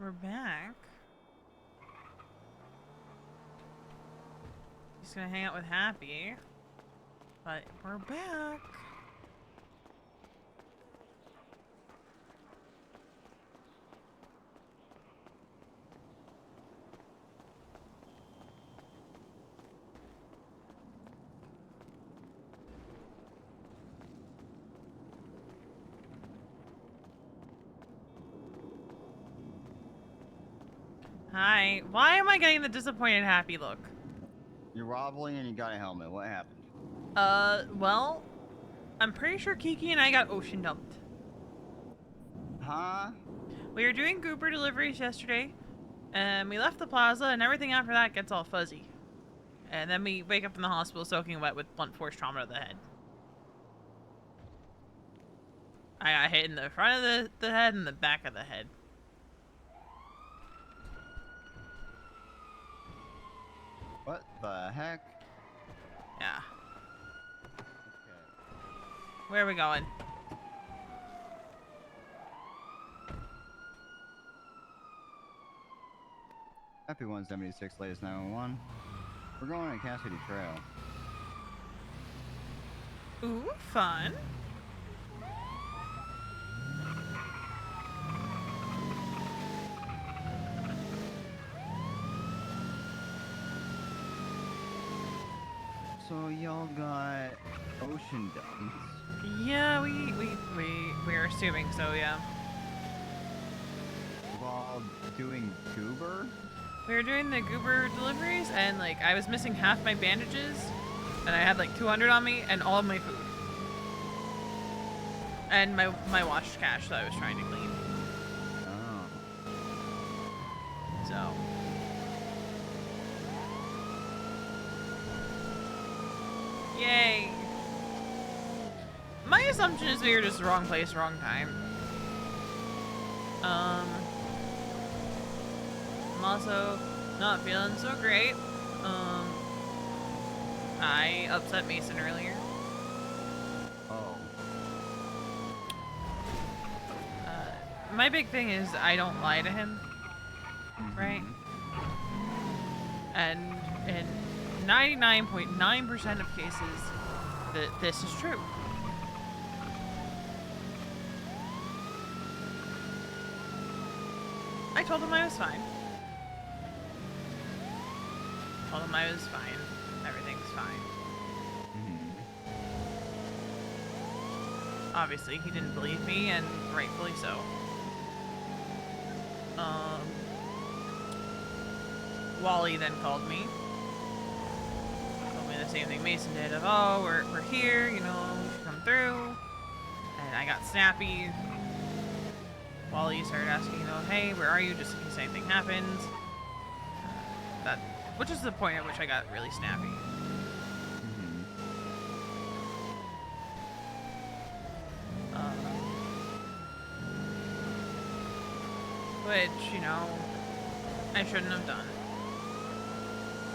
we're back. Just gonna hang out with Happy. But we're back. Hi. Why am I getting the disappointed Happy look? You're wobbling and you got a helmet. What happened? Well, I'm pretty sure Kiki and I got ocean dumped. Huh? We were doing goober deliveries yesterday, and we left the plaza, and everything after that gets all fuzzy. And then we wake up in the hospital soaking wet with blunt force trauma to the head. I got hit in the front of the head and the back of the head. What the heck? Yeah. Okay. Where are we going? Happy 176, latest 911. We're going to Cassidy Trail. Ooh, fun. So y'all got ocean dumps. Yeah, we're assuming so, yeah. While doing goober? We were doing the goober deliveries, and like I was missing half my bandages, and I had like 200 on me, and all of my food, and my washed cash that I was trying to clean. Oh. So. Yay. My assumption is we were just wrong place, wrong time. I'm also not feeling so great. I upset Mason earlier. Oh. My big thing is I don't lie to him, right? And in 99.9% of cases, this is true. I told him I was fine. Told him I was fine. Everything's fine. Obviously, he didn't believe me, and rightfully so. Wally then called me. Told me the same thing Mason did of, oh, we're here, you know, you should come through. And I got snappy. Wally started asking, you know, hey, where are you, just in case anything happens. Which is the point at which I got really snappy. Which, you know, I shouldn't have done.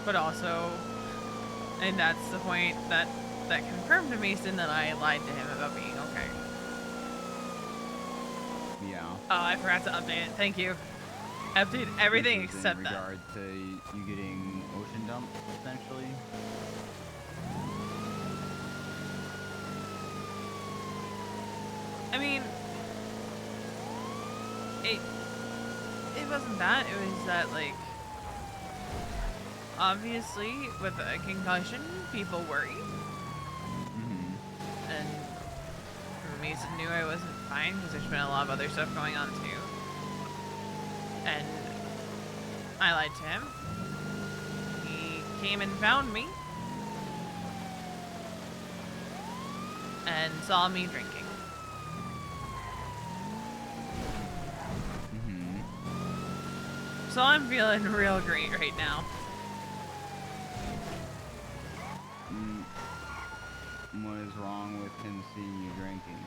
But also, and that's the point that confirmed to Mason that I lied to him about being okay. Yeah. Oh, I forgot to update it. Thank you. I updated everything except that. In regard to you getting ocean dumped, essentially? I mean, it wasn't that. It was that, like, obviously, with a concussion, people worry. And Mason knew I wasn't fine because there's been a lot of other stuff going on too. And I lied to him. He came and found me. And saw me drinking. So I'm feeling real great right now. What is wrong with him seeing you drinking?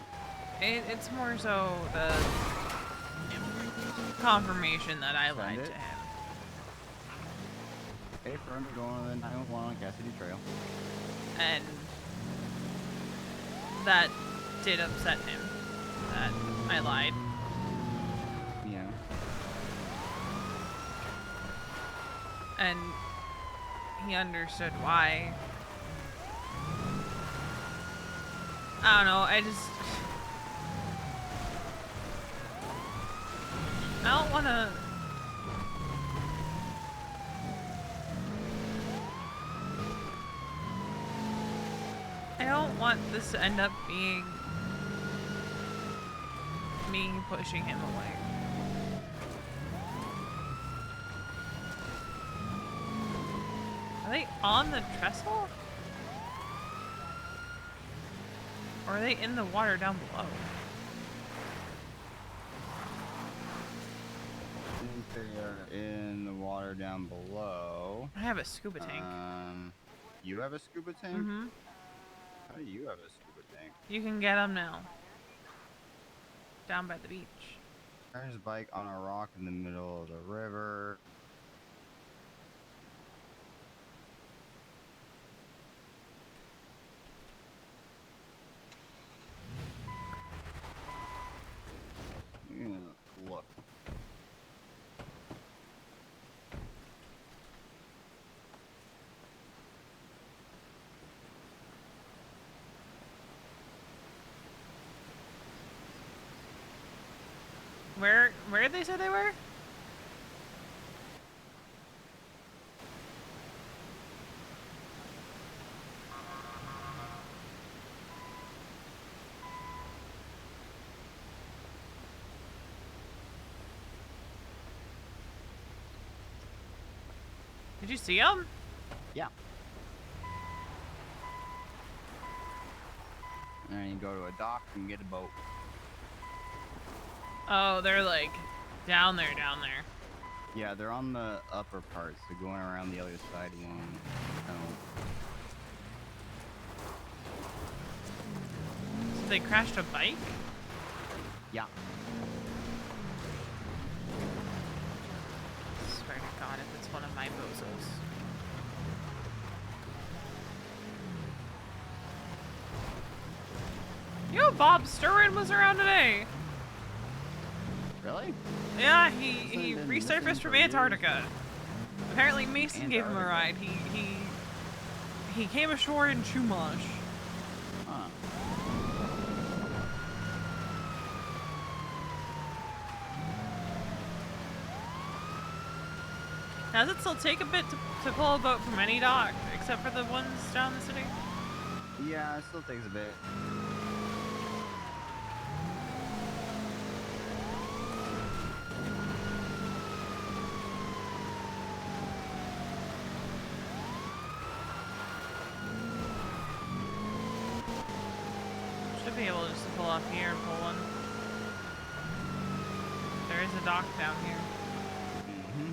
It's more so the confirmation that I lied to him. Okay, for him to go on the 911 on Cassidy Trail. And that did upset him. That I lied. Yeah. and he understood why. I don't know, I don't wanna... I don't want this to end up being me pushing him away. Are they on the trestle? Or are they in the water down below? I think they are in the water down below. I have a scuba tank. You have a scuba tank? Mm-hmm. How do you have a scuba tank? You can get them now. Down by the beach. There's a bike on a rock in the middle of the river. Look. Where did they say they were? Did you see them? Yeah. And then you go to a dock and get a boat. Oh, they're like down there. Yeah, they're on the upper part, so going around the other side one. So they crashed a bike? Yeah. I swear to God, if it's one of my bozos. You know Bob Sturrin was around today. Really? Yeah, he resurfaced from Antarctica. Apparently Mason gave him a ride. He came ashore in Chumash. Huh. Does it still take a bit to pull a boat from any dock, except for the ones down the city? Yeah, it still takes a bit. Should be able just to pull off here and pull one. There is a dock down here. Mm-hmm.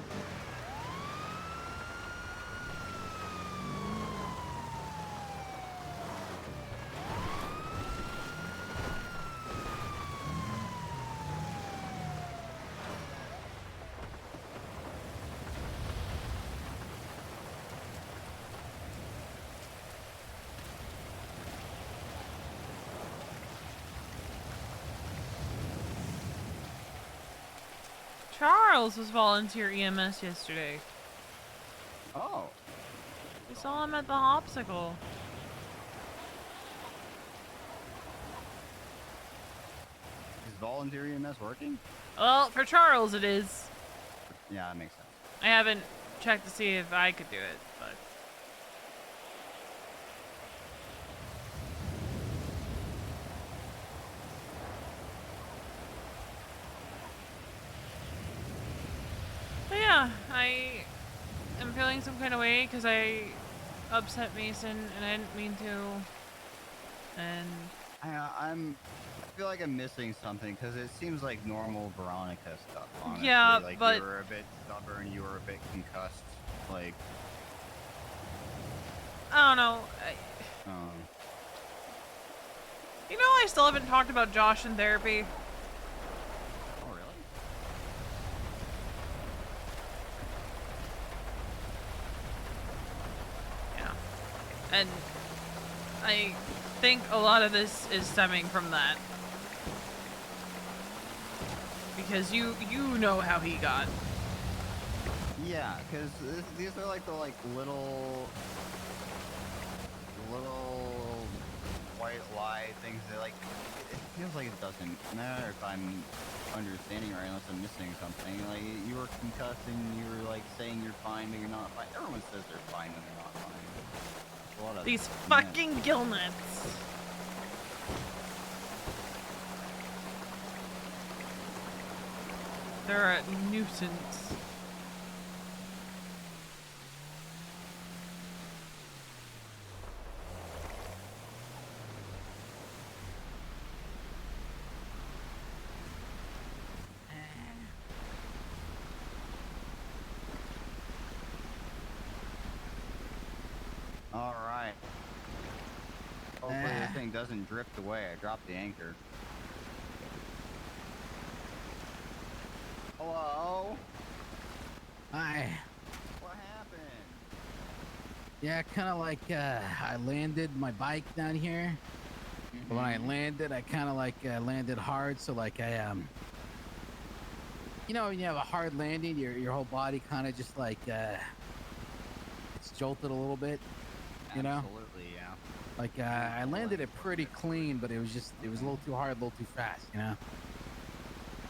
Charles was volunteer EMS yesterday. Oh. We saw him at the Hopsicle. Is volunteer EMS working? Well, for Charles it is. Yeah, that makes sense. I haven't checked to see if I could do it, but... But yeah, I am feeling some kind of way because I upset Mason and I didn't mean to. And I feel like I'm missing something because it seems like normal Veronica stuff. Honestly. yeah, like but you were a bit stubborn, you were a bit concussed. Like, I don't know. um, You know, I still haven't talked about Josh in therapy. oh really? Yeah. And I think a lot of this is stemming from that. Because you know how he got. Yeah, because these are like the like little white lie things that like it feels like it doesn't matter if I'm understanding right unless I'm missing something. Like you were concussed and you were like saying you're fine, but you're not fine. Everyone says they're fine when they're not fine. It's a lot of These myth. fucking gill nuts. They're a nuisance. All right. Hopefully this thing doesn't drift away. I dropped the anchor. Hello? Hi. What happened? Yeah, kind of like I landed my bike down here. But when I landed, I kind of like landed hard, so like you know, when you have a hard landing, your whole body kind of just like it's jolted a little bit. You know, Absolutely, yeah. like I landed it pretty clean, but it was a little too hard, a little too fast. You know,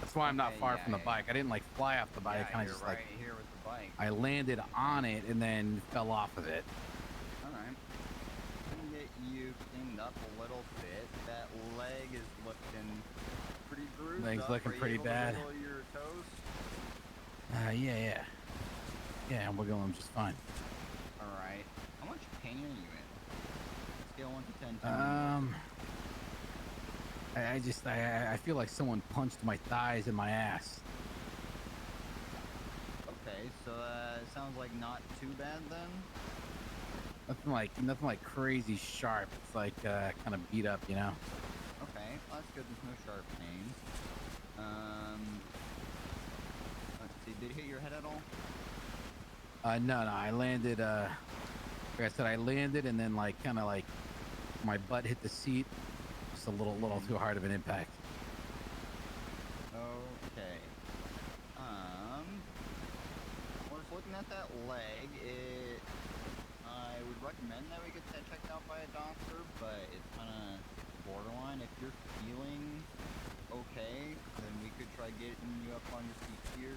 that's why I'm not far from the bike. I didn't like fly off the bike. I kind of just right like here with the bike. I landed on it and then fell off of it. All right. Let me get you cleaned up a little bit. That leg is looking pretty bruised. Leg's up. looking Are you pretty able to bad. wiggle your toes? Yeah, I'm wiggling just fine. All right. How much pain are you in? Scale 1 to 10. 10 I feel like someone punched my thighs and my ass. Okay, so it sounds like not too bad then. Nothing like crazy sharp. It's like kind of beat up, you know. Okay, well, that's good. There's no sharp pains. Let's see. Did it hit your head at all? No, I landed. Like I said, I landed and then like kind of like my butt hit the seat. Just a little too hard of an impact. Okay. Well, just looking at that leg, I would recommend that we get that checked out by a doctor, but it's kind of borderline. If you're feeling okay, then we could try getting you up on your feet here,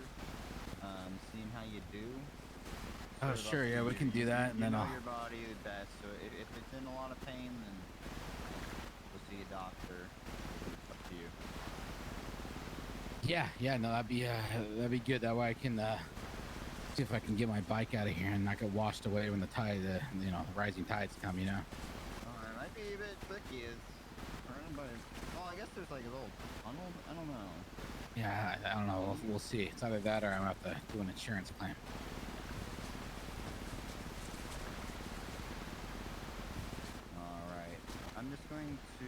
seeing how you do. Oh, sure, yeah, we can do that, and then know I'll. your body the best, so if it's in a lot of pain, then we'll see a doctor. Up to you. Yeah, no, that'd be good. That way I can see if I can get my bike out of here and not get washed away when the the rising tides come, you know. It might be a bit tricky, but well, I guess there's like a little tunnel. I don't know. Yeah, I don't know. We'll see. It's either that or I'm gonna have to do an insurance claim. All right, I'm just going to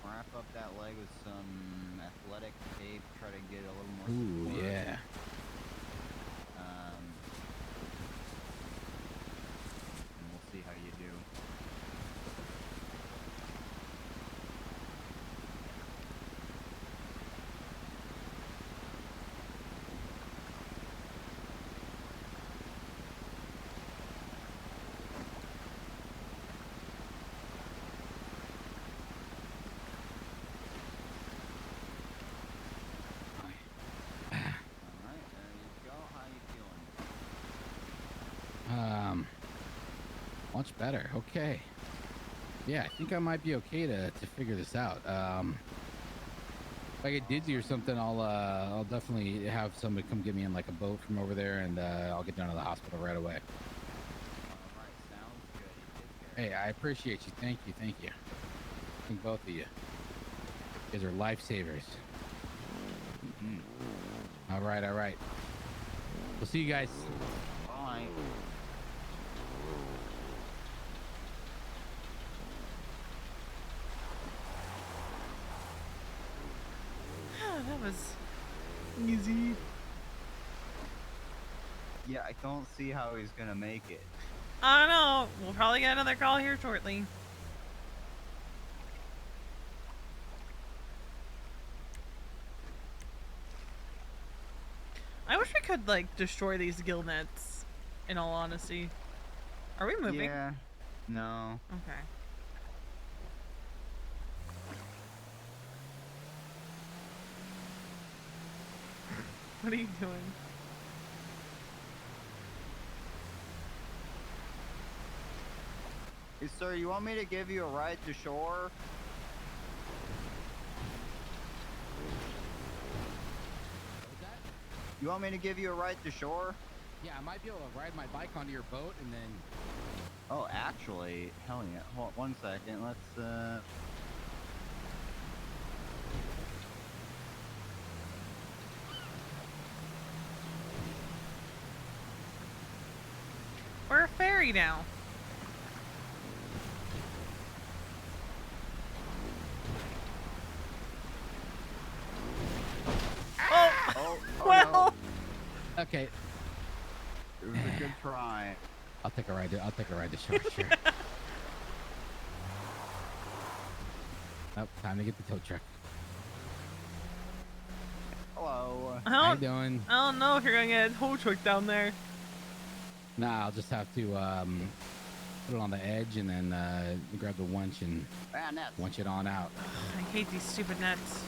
wrap up that leg with some athletic tape. Try to get a little more support. Ooh, yeah. And we'll see how you do. Alright, there you go. How you feeling? Much better. Okay. Yeah, I think I might be okay to figure this out. If I get dizzy or something, I'll definitely have somebody come get me in like a boat from over there, and I'll get down to the hospital right away. Alright, sounds good. You take care. Hey, I appreciate you. Thank you. I think both of you. You guys are lifesavers. All right. We'll see you guys. Bye. That was easy. Yeah, I don't see how he's gonna make it. I don't know. We'll probably get another call here shortly. I wish we could, like, destroy these gill nets, in all honesty. Are we moving? Yeah. No. Okay. What are you doing? Hey, sir, you want me to give you a ride to shore? What's that? You want me to give you a ride to shore? Yeah, I might be able to ride my bike onto your boat and then. Oh, actually, hell yeah. Hold on 1 second. Let's, We're a ferry now. Oh! Oh, Well, Okay, no. It was a good try. I'll take a ride. I'll take a ride to shore. Sure. Oh, time to get the tow truck. Hello. How you doing? I don't know if you're gonna get a tow truck down there. Nah, I'll just have to put it on the edge and then grab the winch and Man, that's... winch it on out. I hate these stupid nets.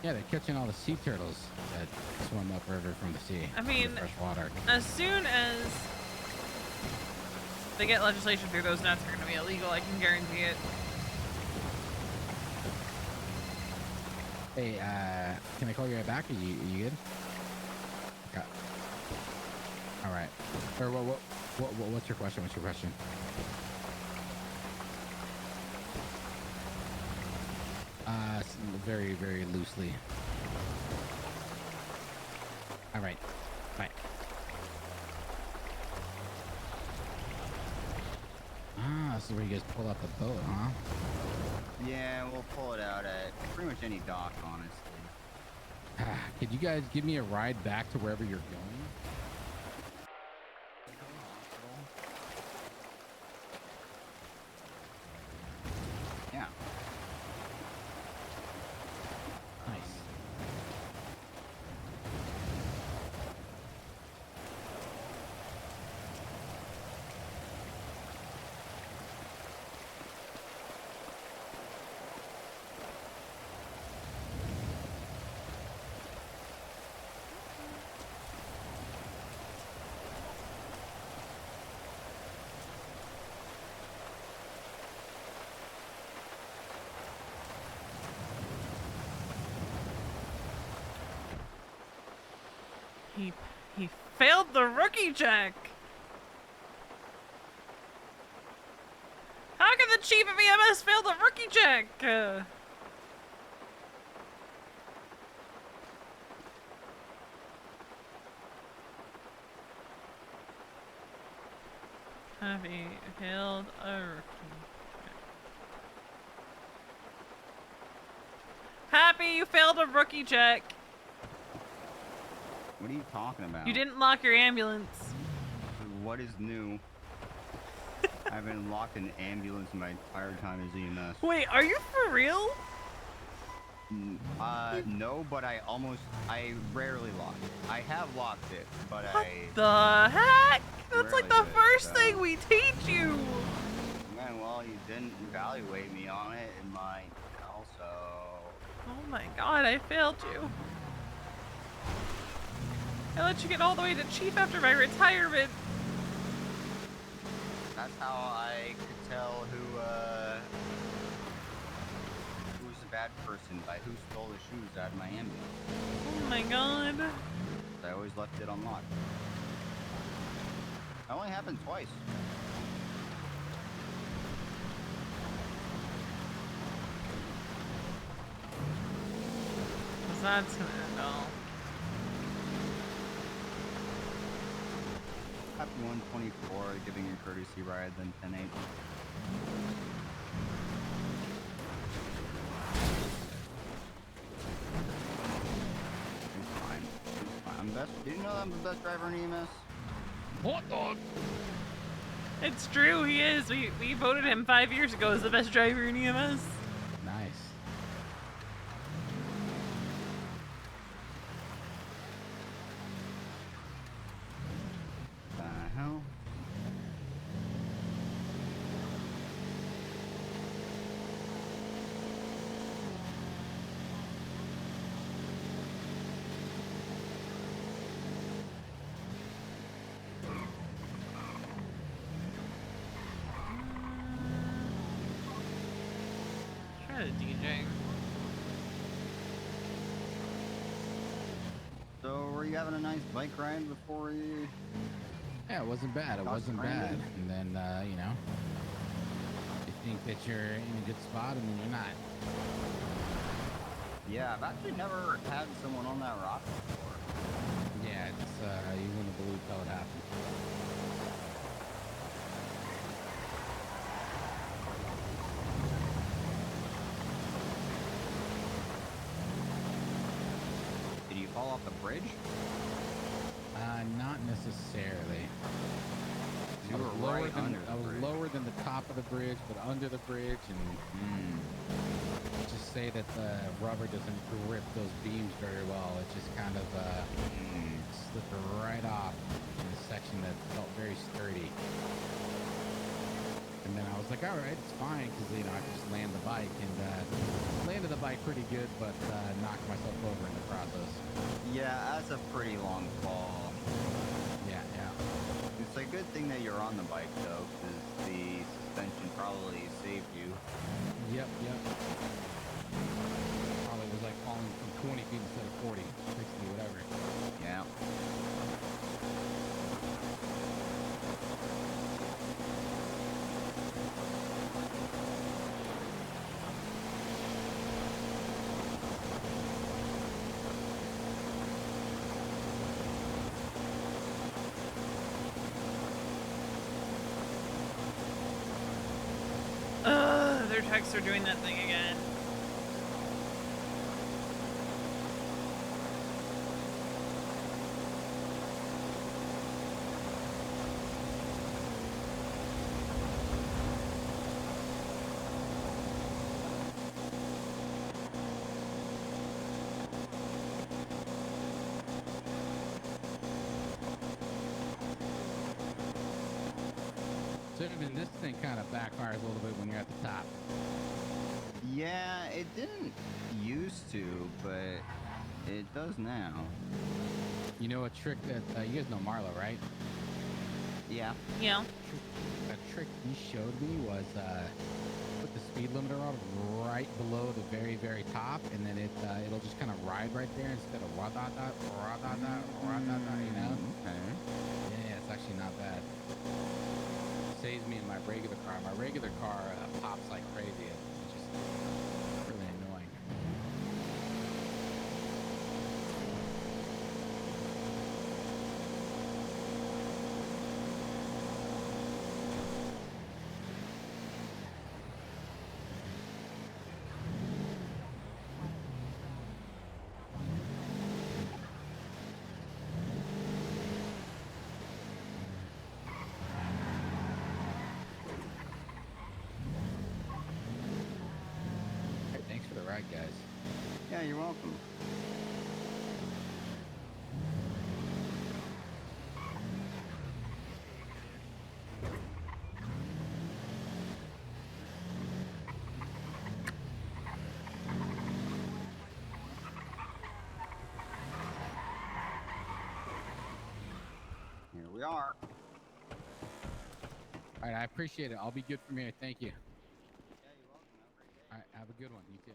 Yeah, they're catching all the sea turtles that swim upriver from the sea. I mean, fresh water. as soon as they get legislation through, those nets are gonna be illegal. I can guarantee it. Hey, can I call you right back? Are you good? Okay. All right. Or what's your question? What's your question? Very, very loosely. All right. Bye. Ah, this is where you guys pull out the boat, huh? Yeah, we'll pull it out at pretty much any dock, honestly. Could you guys give me a ride back to wherever you're going? Yeah. Nice. He failed the rookie check. How can the chief of EMS fail the rookie check? Have he failed a rookie check? Happy, you failed a rookie check. What are you talking about? You didn't lock your ambulance. What is new? I've been locked in ambulance my entire time as EMS. Wait, are you for real? No, but I rarely lock it. I have locked it, but What the heck? That's like the Rarely do, first so. thing we teach you. Man, well, you didn't evaluate me on it in my also. Oh my god, I failed you. I let you get all the way to chief after my retirement. That's how I could tell who was a bad person by who stole the shoes out of my ambulance. Oh my god. I always left it unlocked. That only happened twice. Cause that's gonna end all. Happy 124, giving you a courtesy ride, then 10-8. He's fine. He's fine. I'm best. Did you know I'm the best driver in EMS? Hot dog. It's true, he is. We voted him 5 years ago as the best driver in EMS. Nice. Kind of DJing. So, were you having a nice bike ride before you? Yeah, it wasn't bad. It wasn't bad. And then, you know, you think that you're in a good spot, and then you're not. Yeah, I've actually never had someone on that rock before. Yeah, it's you wouldn't believe how it happened. Did you fall off the bridge? Not necessarily. You were right under the bridge. Lower than the top of the bridge, but under the bridge, and just say that the rubber doesn't grip those beams very well. It just kind of slipped right off in a section that felt very sturdy. And then I was like, all right, it's fine, because, you know, I could just land the bike, and landed the bike pretty good, but knocked myself over in the process. Yeah, that's a pretty long fall. Yeah. It's a good thing that you're on the bike, though, because the suspension probably saved you. Yep. Probably was like falling from 20 feet instead of 40, 60, whatever. Yeah. Their texts are doing that thing again. So then this thing kind of backfires a little bit when you're at the top. Yeah, it didn't used to, but it does now. You know a trick that you guys know Marlo, right? Yeah. Yeah. A trick he showed me was put the speed limiter on right below the very, very top, and then it'll just kind of ride right there instead of ra-da-da, you know? Okay. Yeah, it's actually not bad. Saves me in my regular car. My regular car pops like crazy. It's just really annoying. Hey, thanks for the ride, guys. Yeah, you're welcome. Here we are. All right, I appreciate it. I'll be good from here. Thank you. Yeah, you're welcome. Have a great day. All right, have a good one. You too.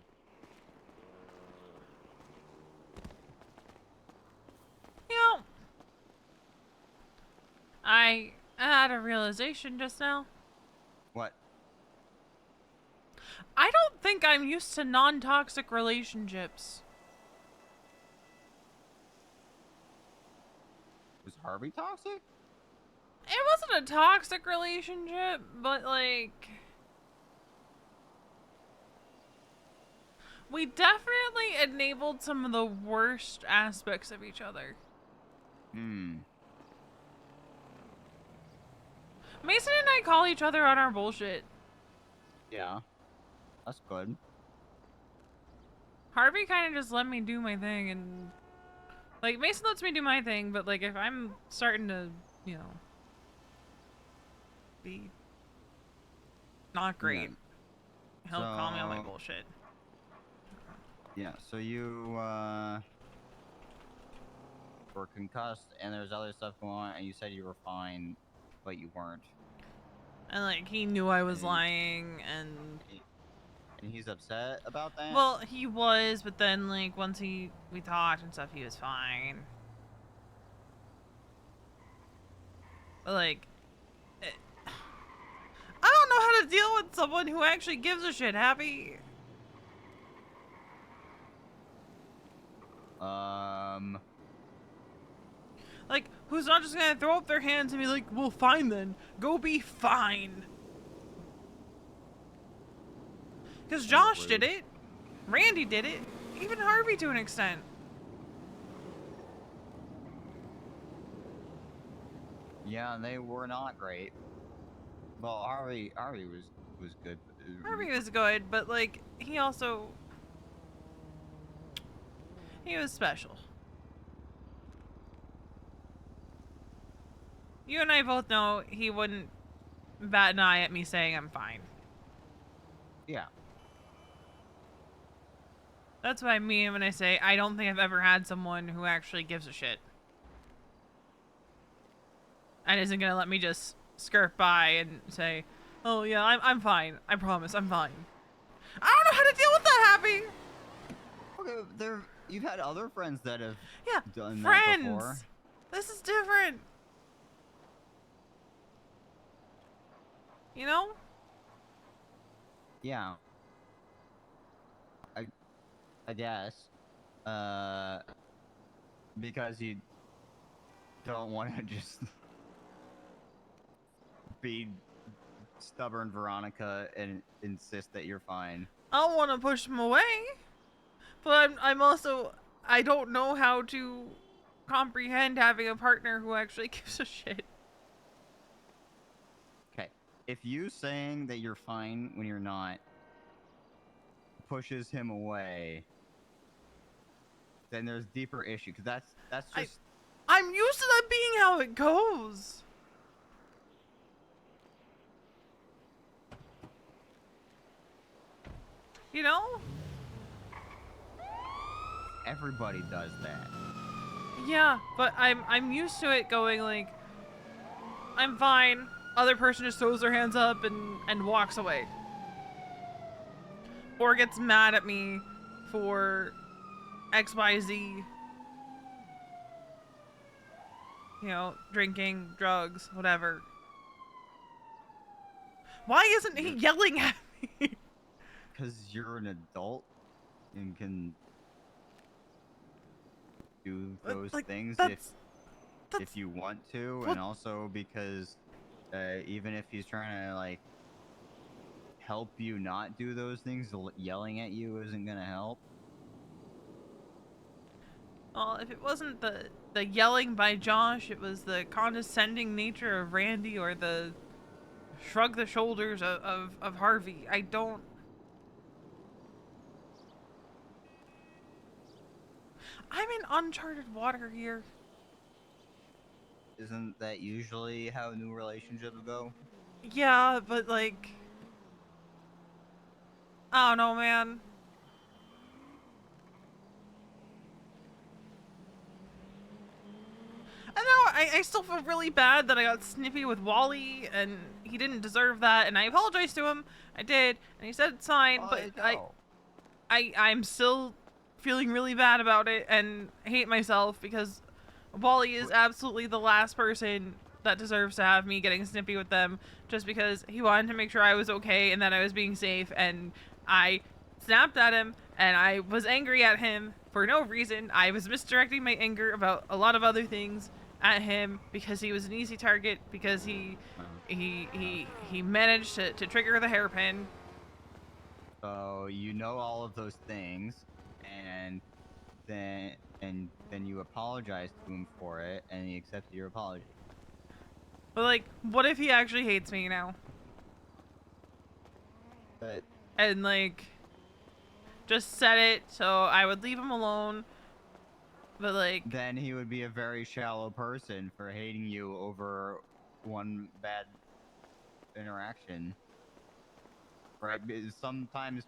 You know, I had a realization just now. What? I don't think I'm used to non-toxic relationships. Was Harvey toxic? It wasn't a toxic relationship, but like... we definitely enabled some of the worst aspects of each other. Mason and I call each other on our bullshit. Yeah. That's good. Harvey kind of just let me do my thing, and... like, Mason lets me do my thing, but like, if I'm starting to, you know... be... not great, he'll call me on my bullshit. Yeah, so you, were concussed, and there's other stuff going on, and you said you were fine, but you weren't. And like, he knew I was lying, and... And he's upset about that? Well, he was, but then like once we talked and stuff, he was fine. But like, I don't know how to deal with someone who actually gives a shit, Happy. Like, who's not just gonna throw up their hands and be like, well, fine then. Go be fine. Because Josh did it. Randy did it. Even Harvey to an extent. Yeah, they were not great. Well, Harvey was good. Harvey was good, but like, he also... he was special. You and I both know he wouldn't bat an eye at me saying I'm fine. Yeah. That's what I mean when I say I don't think I've ever had someone who actually gives a shit. And isn't gonna let me just skirt by and say, oh yeah, I'm fine. I promise, I'm fine. I don't know how to deal with that, Happy! Okay, you've had other friends that have done friends. that before. This is different. You know? Yeah. I guess. Because you don't want to just be stubborn Veronica and insist that you're fine. I don't want to push him away, but I'm also, I don't know how to comprehend having a partner who actually gives a shit. Okay, if you saying that you're fine when you're not pushes him away, then there's deeper issue, because that's just... I'm used to that being how it goes. You know? Everybody does that. Yeah, but I'm used to it going like, I'm fine. Other person just throws their hands up and walks away. Or gets mad at me for XYZ. You know, drinking, drugs, whatever. Why isn't he yelling at me? Because you're an adult and can do those things if you want to, and also because even if he's trying to like help you not do those things, yelling at you isn't gonna help. Well, if it wasn't the yelling by Josh, it was the condescending nature of Randy or the shrug the shoulders of Harvey. I don't... I'm in uncharted water here. Isn't that usually how new relationships go? Yeah, but like... I don't know, man. I know, I still feel really bad that I got snippy with Wally, and he didn't deserve that, and I apologized to him. I did, and he said it's fine, but I'm still feeling really bad about it and hate myself because Wally is absolutely the last person that deserves to have me getting snippy with them just because he wanted to make sure I was okay and that I was being safe, and I snapped at him and I was angry at him for no reason. I was misdirecting my anger about a lot of other things at him because he was an easy target, because he managed to trigger the hairpin. So you know all of those things, and then you apologize to him for it, and he accepted your apology. But like, what if he actually hates me now? But and like, just said it so I would leave him alone. But like, then he would be a very shallow person for hating you over one bad interaction. Right? Sometimes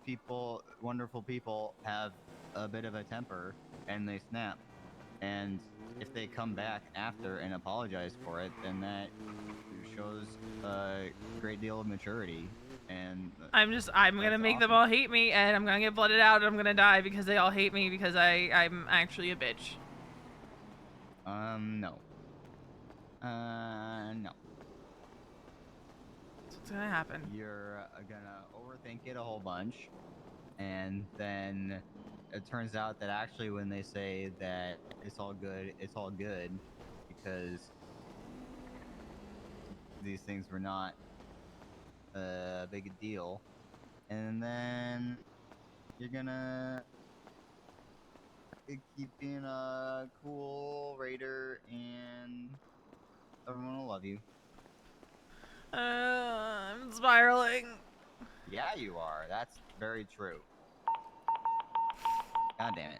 wonderful people have a bit of a temper and they snap. And if they come back after and apologize for it, then that shows a great deal of maturity, and I'm gonna that's make them awesome. all hate me, and I'm gonna get blooded out, and I'm gonna die because they all hate me because I'm actually a bitch. No. No. That's what's gonna happen. You're gonna overthink it a whole bunch, and then it turns out that actually when they say that it's all good because these things were not a big deal, and then you're gonna keep being a cool raider, and everyone will love you. I'm spiraling. Yeah, you are. That's very true. God damn it.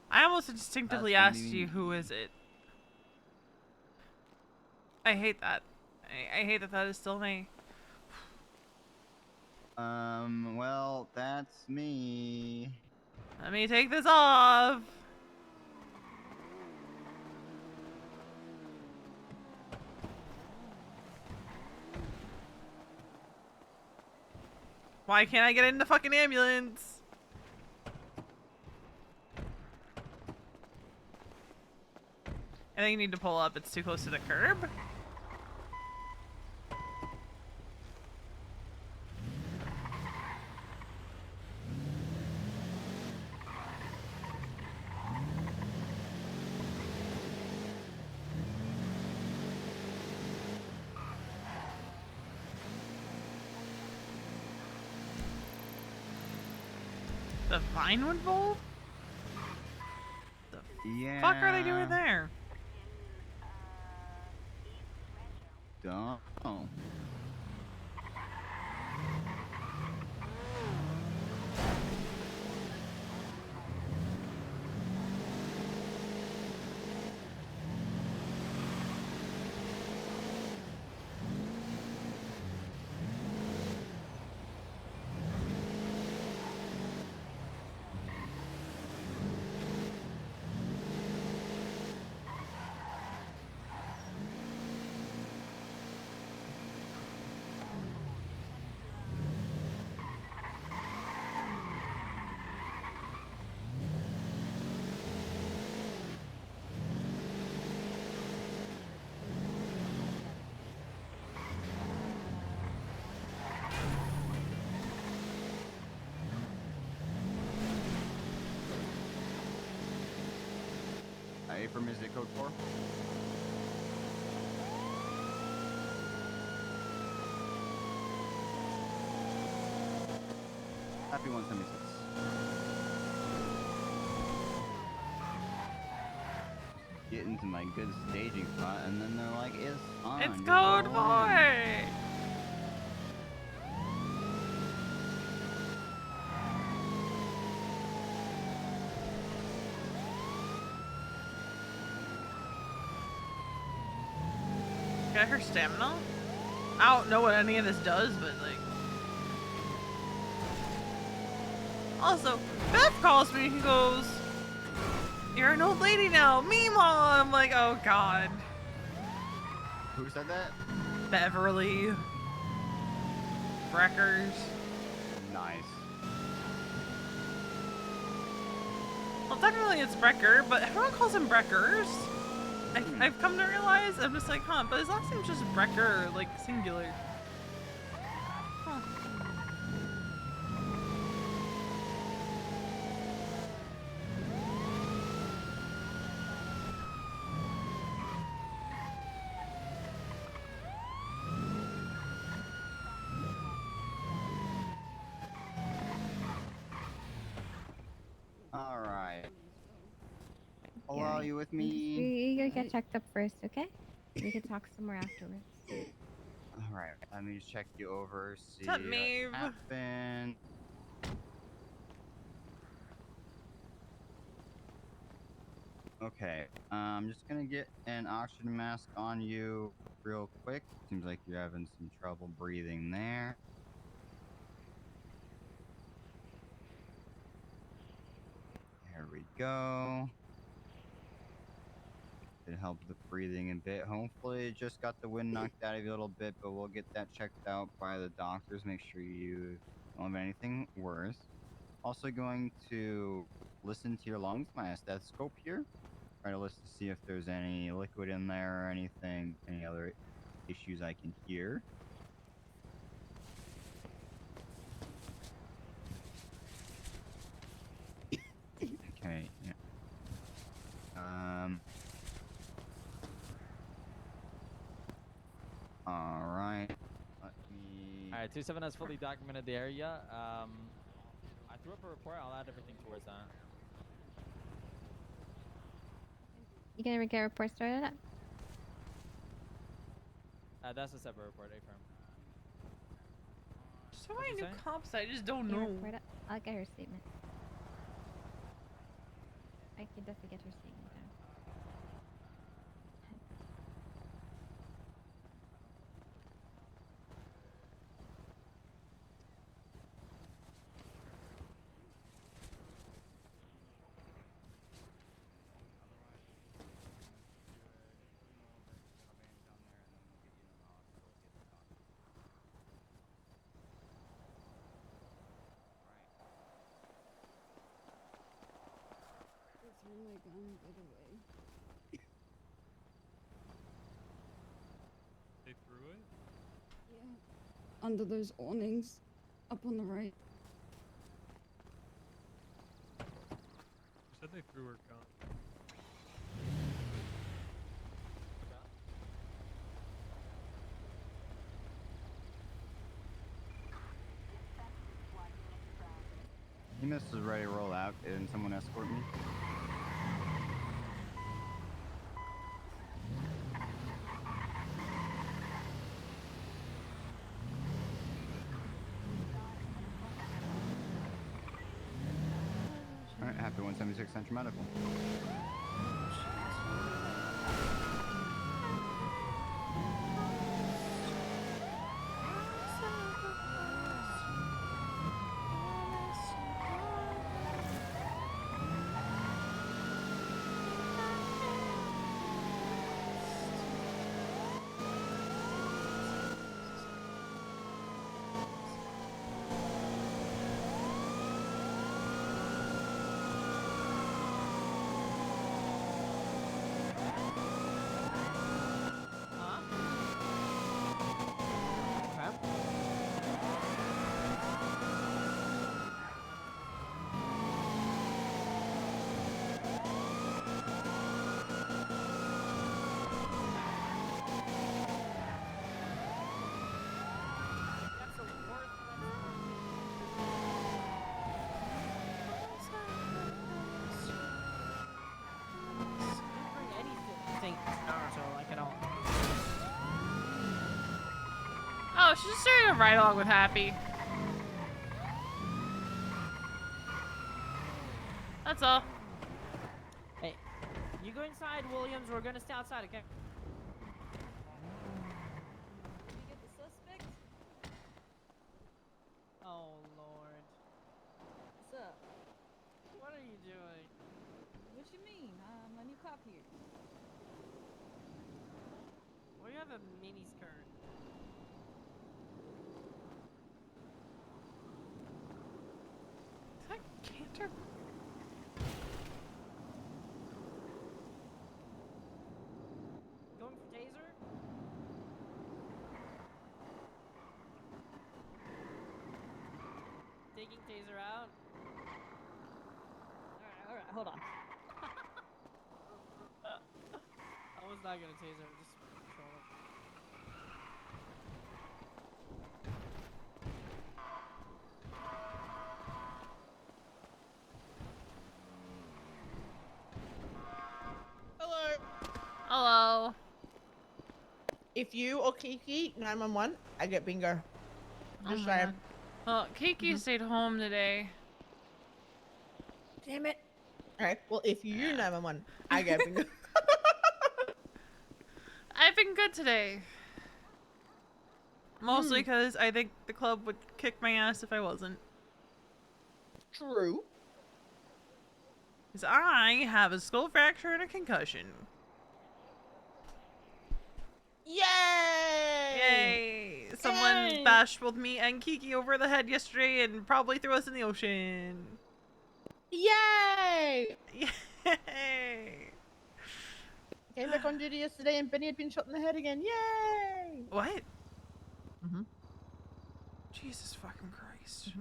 I almost instinctively That's gonna asked be you, who is it? I hate that. I hate that that is still me. Well, that's me. Let me take this off. Why can't I get in the fucking ambulance? I think you need to pull up. It's too close to the curb. The Vinewood Bowl? Yeah. Fuck are they doing there? Don't. A for music code 4. Happy 176. Get into my good staging spot, and then they're like, "It's on." It's Just code roll in." 4! Got her stamina? I don't know what any of this does, but like... Also, Beth calls me, he goes, "You're an old lady now, Meemaw!" I'm like, oh god. Who said that? Beverly. Breckers. Nice. Well, technically it's Brecker, but everyone calls him Breckers. I've come to realize, I'm just like, huh, but his last name's just Brecker, like, singular. Huh. Alright. Hello, Yeah, you with me? you gotta get checked up first, okay? We can talk some more afterwards. Alright, let me just check you over, see What's up, what Maeve? happened. Okay, I'm just gonna get an oxygen mask on you real quick. Seems like you're having some trouble breathing there. There we go. It helped the breathing a bit. Hopefully, it just got the wind knocked out of you a little bit, but we'll get that checked out by the doctors. Make sure you don't have anything worse. Also, going to listen to your lungs. My stethoscope here. Try to listen to see if there's any liquid in there or anything, any other issues I can hear. Okay. Yeah. All right. Let me. All right, 27 has fully documented the area. I threw up a report. I'll add everything towards that. You gonna get a report started up? That's a separate report, A-firm. So What'd many you new say? cops, I just don't Get a know. report up. I'll get her statement. I can definitely get her statement down. Throw my gun, by the way. They threw it? Yeah. Under those awnings. Up on the right. She said they threw her gun. EMS is ready to roll out. Can someone escort me? All right, happy 176 Central Medical. Oh, she's just starting to ride along with Happy. That's all. Hey, you go inside, Williams. We're gonna stay outside, okay? Did we get the suspect? Oh, Lord. What's up? What are you doing? What you mean? I'm a new cop here. Well, you have a mini skirt. Is that Cantor? Going for taser? Taking taser out? Alright, hold on. I was not gonna taser him, just control it. Hello. Hello. If you or Kiki 911, I get bingo. Oh Just my saying. God. Well, Kiki stayed home today. Damn it. Alright, well, if you 911, I get bingo. I've been good today. Mostly because I think the club would kick my ass if I wasn't. True. Because I have a skull fracture and a concussion. Yay! Yay! Someone Yay! bashed both me and Kiki over the head yesterday and probably threw us in the ocean. Yay! Yay! Came back on duty yesterday and Benny had been shot in the head again. Yay! What? Mhm. Jesus fucking Christ.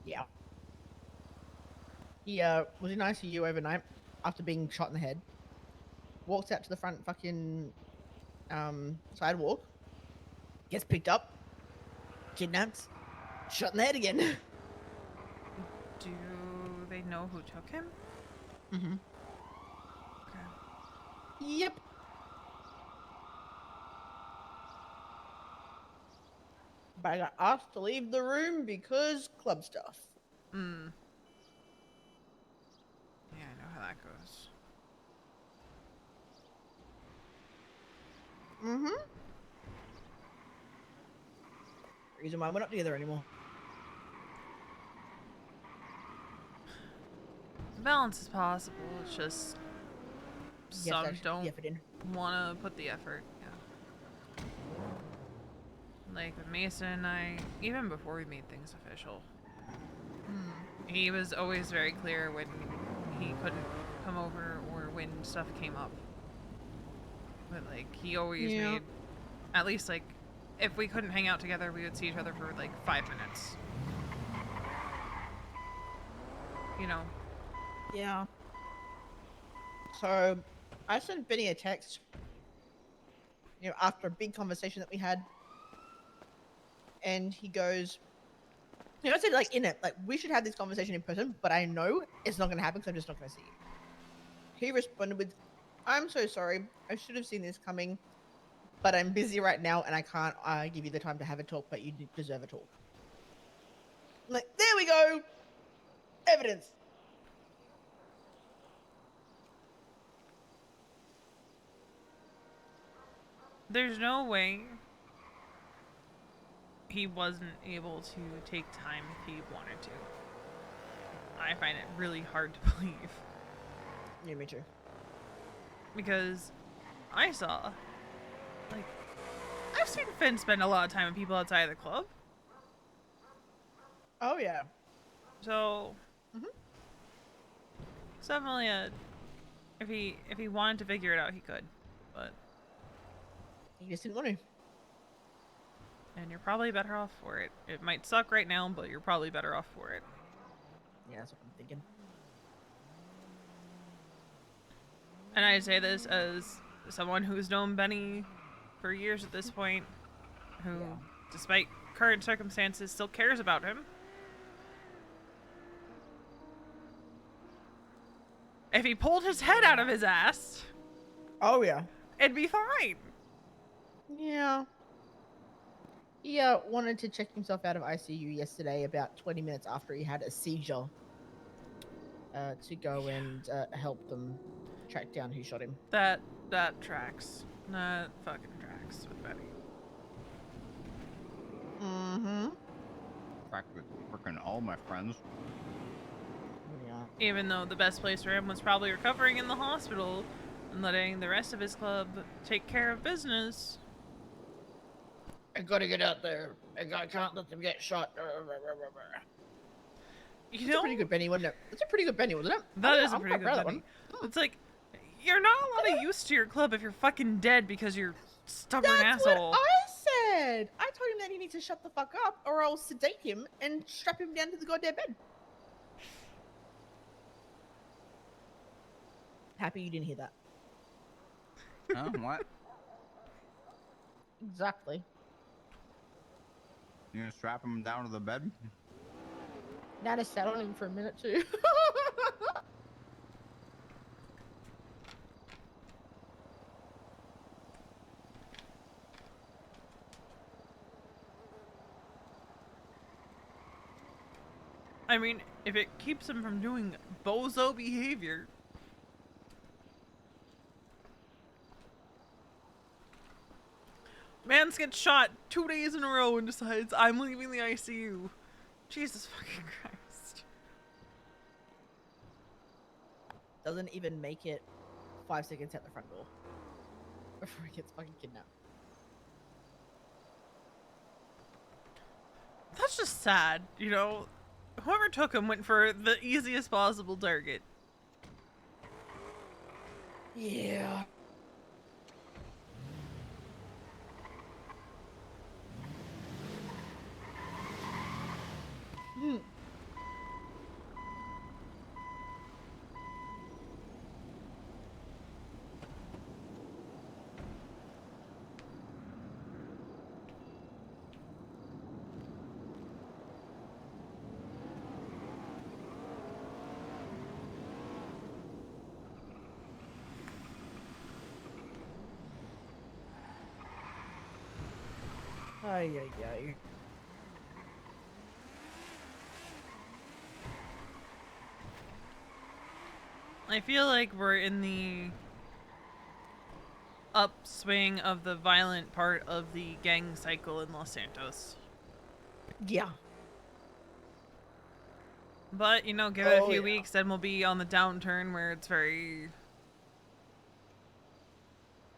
Yeah. He was in ICU overnight after being shot in the head. Walked out to the front fucking sidewalk. Gets picked up, kidnapped, shot in the head again. Do they know who took him? Mm-hmm. Okay. Yep. But I got asked to leave the room because club stuff. Hmm. Yeah, I know how that goes. Mm-hmm. Reason why we're not together anymore. Balance is possible. It's just You have to some actually don't effort in. want to put the effort. Yeah. Like with Mason and I, even before we made things official, he was always very clear when he couldn't come over or when stuff came up. But like he always Yeah. made, at least like, if we couldn't hang out together, we would see each other for like 5 minutes. You know. Yeah. So I sent Benny a text, after a big conversation that we had. And he goes, I said like in it, like we should have this conversation in person, but I know it's not gonna happen because I'm just not gonna see you. He responded with, I'm so sorry. I should have seen this coming, but I'm busy right now and I can't give you the time to have a talk, but you deserve a talk. I'm like, there we go. Evidence. There's no way he wasn't able to take time if he wanted to. I find it really hard to believe. Yeah, me too. Because I saw, like, I've seen Finn spend a lot of time with people outside of the club. Oh yeah. So, it's definitely if he wanted to figure it out, he could. But He just didn't want to. and you're probably better off for it. It might suck right now, but you're probably better off for it. Yeah, that's what I'm thinking. And I say this as someone who's known Benny for years at this point, who, despite current circumstances, still cares about him. If he pulled his head out of his ass, Oh yeah. it'd be fine. Yeah. He wanted to check himself out of ICU yesterday about 20 minutes after he had a seizure to go and help them track down who shot him. That tracks. That fucking tracks with Benny. Mm-hmm. Crack with freaking all my friends. Yeah. Even though the best place for him was probably recovering in the hospital and letting the rest of his club take care of business. I gotta get out there. I can't let them get shot. You That's know, a pretty good Benny, wasn't it? That's a pretty good Benny, wasn't it? that is a I'm pretty quite proud good of that Benny. It's like, you're not a lot of use to your club if you're fucking dead because you're a stubborn That's asshole. what I said. I told him that he needs to shut the fuck up or I'll sedate him and strap him down to the goddamn bed. Happy you didn't hear that. Huh? What? Exactly. You gonna strap him down to the bed? Nana sat on him for a minute too. I mean, if it keeps him from doing bozo behavior. Mans gets shot 2 days in a row and decides I'm leaving the ICU. Jesus fucking Christ. Doesn't even make it 5 seconds at the front door. before he gets fucking kidnapped. That's just sad, you know? Whoever took him went for the easiest possible target. Yeah. Hmm. Ay, ay, ay. I feel like we're in the upswing of the violent part of the gang cycle in Los Santos. Yeah. But, you know, give it a Oh, few yeah. weeks, then we'll be on the downturn where it's very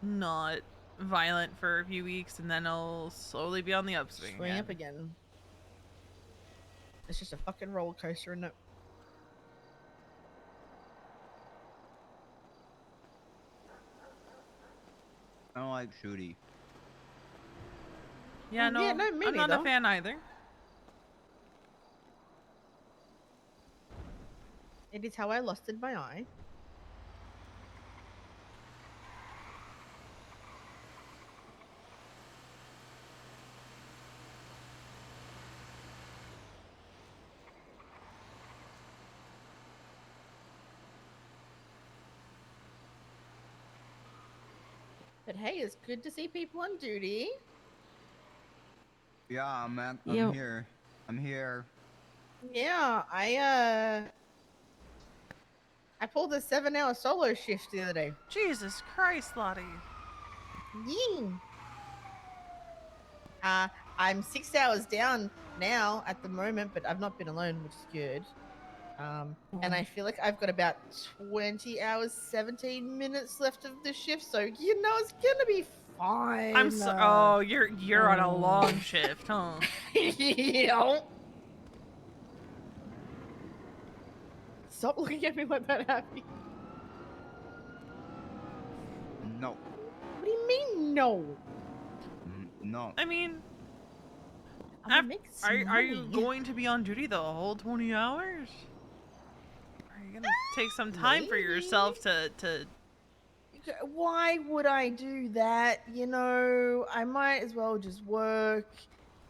not violent for a few weeks, and then it'll slowly be on the upswing Swing again. up again. It's just a fucking roller coaster, isn't it? I don't like Shooty. Yeah, no, Yeah, no, me I'm not a neither. fan either. It is how I lost my eye. But hey, it's good to see people on duty. Yeah, I'm Yo. here. I'm here. Yeah, I pulled a 7-hour solo shift the other day. Jesus Christ, Lottie. Ying. I'm 6 hours down now at the moment, but I've not been alone, which is good. And I feel like I've got about 20 hours, 17 minutes left of the shift, so you know it's gonna be fine. I'm so. Oh, you're on a long shift, huh? Yo. Stop looking at me like that, Happy. No. What do you mean, no? No. I mean, I'm gonna make some are you money. going to be on duty the whole 20 hours? Are you gonna take some time for yourself to? Why would I do that? You know, I might as well just work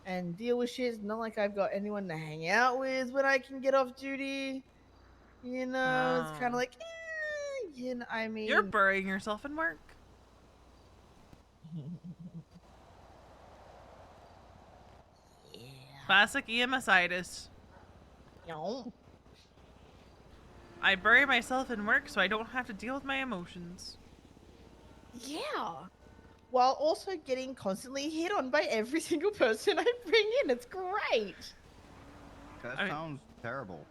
and deal with shit. It's not like I've got anyone to hang out with when I can get off duty. You know, it's kind Oh. of like, you know, I mean, You're burying yourself in work. yeah. Classic EMSitis. No. I bury myself in work so I don't have to deal with my emotions. Yeah. While also getting constantly hit on by every single person I bring in. It's great. That I mean- sounds terrible.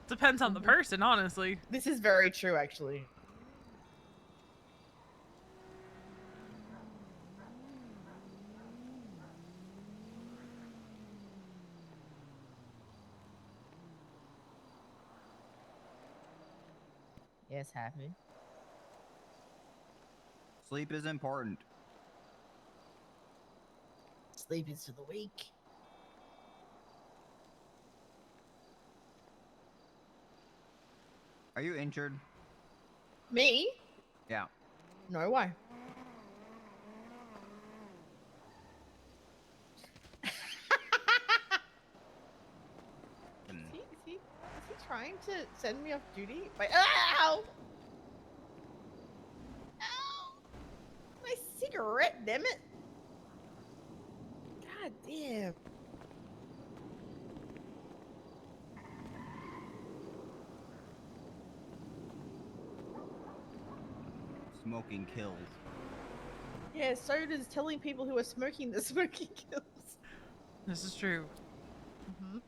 Depends on the person, honestly. This is very true, actually. Yes, happy. Sleep is important. Sleep is for the weak. Are you injured? Me? Yeah. No, why? Is he trying to send me off duty? By ow! Ow! My cigarette, damn it! God damn. Smoking kills. Yeah, so does telling people who are smoking the smoking kills. This is true. Mm-hmm.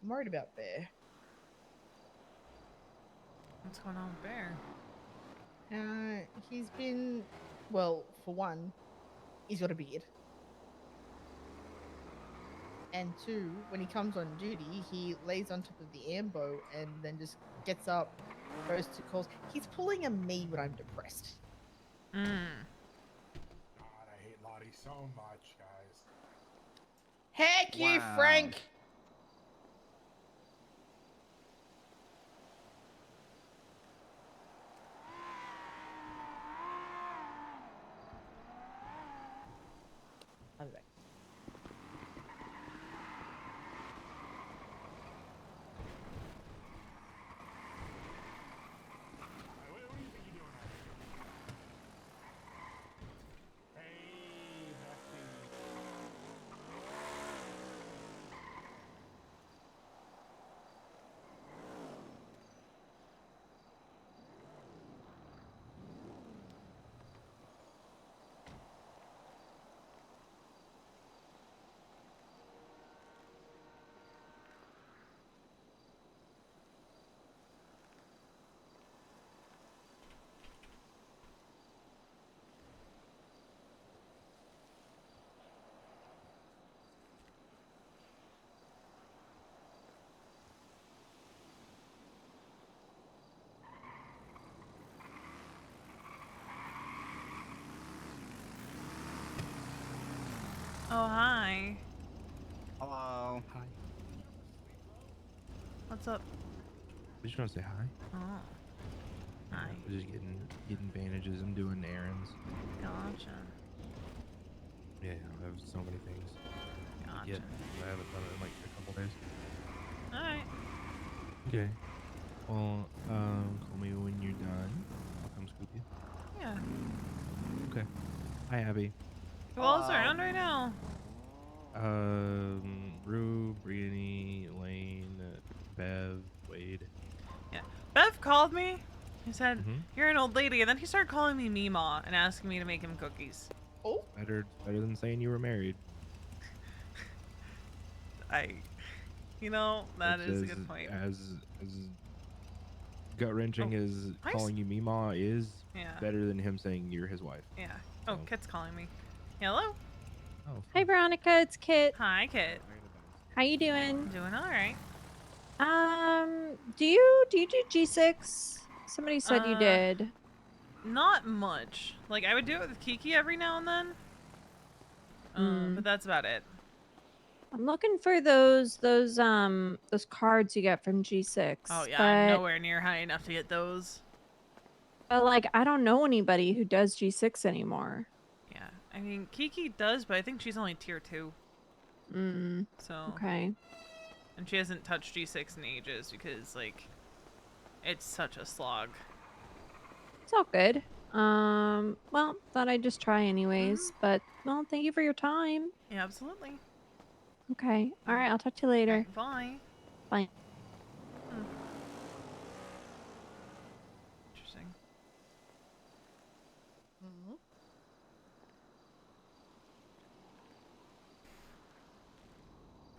I'm worried about Bear. What's going on with Bear? He's been, well, for one, he's got a beard. And two, when he comes on duty, he lays on top of the ambo and then just gets up, goes to calls. He's pulling a me when I'm depressed. Mm. God, I hate Lottie so much, guys. Heck you, Wow. Frank! I'll be back. What do you think you're doing out here? Hey, bestie. Oh, hi. Hello. Hi. What's up? I just want to say hi. Oh. Hi. I'm just getting bandages. I'm doing errands. Gotcha. Yeah, I have so many things. Gotcha. Yet I haven't done it in like a couple days. Alright. Okay. Well, call me when you're done. I'll come scoop you. Yeah. Okay. Hi, Abby. Who else around right now? Rue, Brittany, Lane, Bev, Wade. Yeah. Bev called me. He said, Mhm. "You're an old lady," and then he started calling me Meemaw and asking me to make him cookies. Oh, Better than saying you were married. That It's is a good point. As gut wrenching Oh, as hi, calling you Meemaw is, Yeah. better than him saying you're his wife. Yeah. Oh, So- Kit's calling me. Hello. Oh, Hi, fun. Veronica. It's Kit. Hi, Kit. How you doing? Doing all right. Do you do G6? Somebody said you Uh, did. Not much. Like, I would do it with Kiki every now and then. But that's about it. I'm looking for those cards you get from G6. Oh yeah, but, I'm nowhere near high enough to get those. But like, I don't know anybody who does G6 anymore. Yeah, I mean Kiki does, but I think she's only tier 2. So. Okay. And she hasn't touched G6 in ages because like, it's such a slog. It's all good. Well, thought I'd just try anyways. But well, thank you for your time. Yeah, absolutely. Okay. All right. I'll talk to you later. Bye. Bye. Interesting.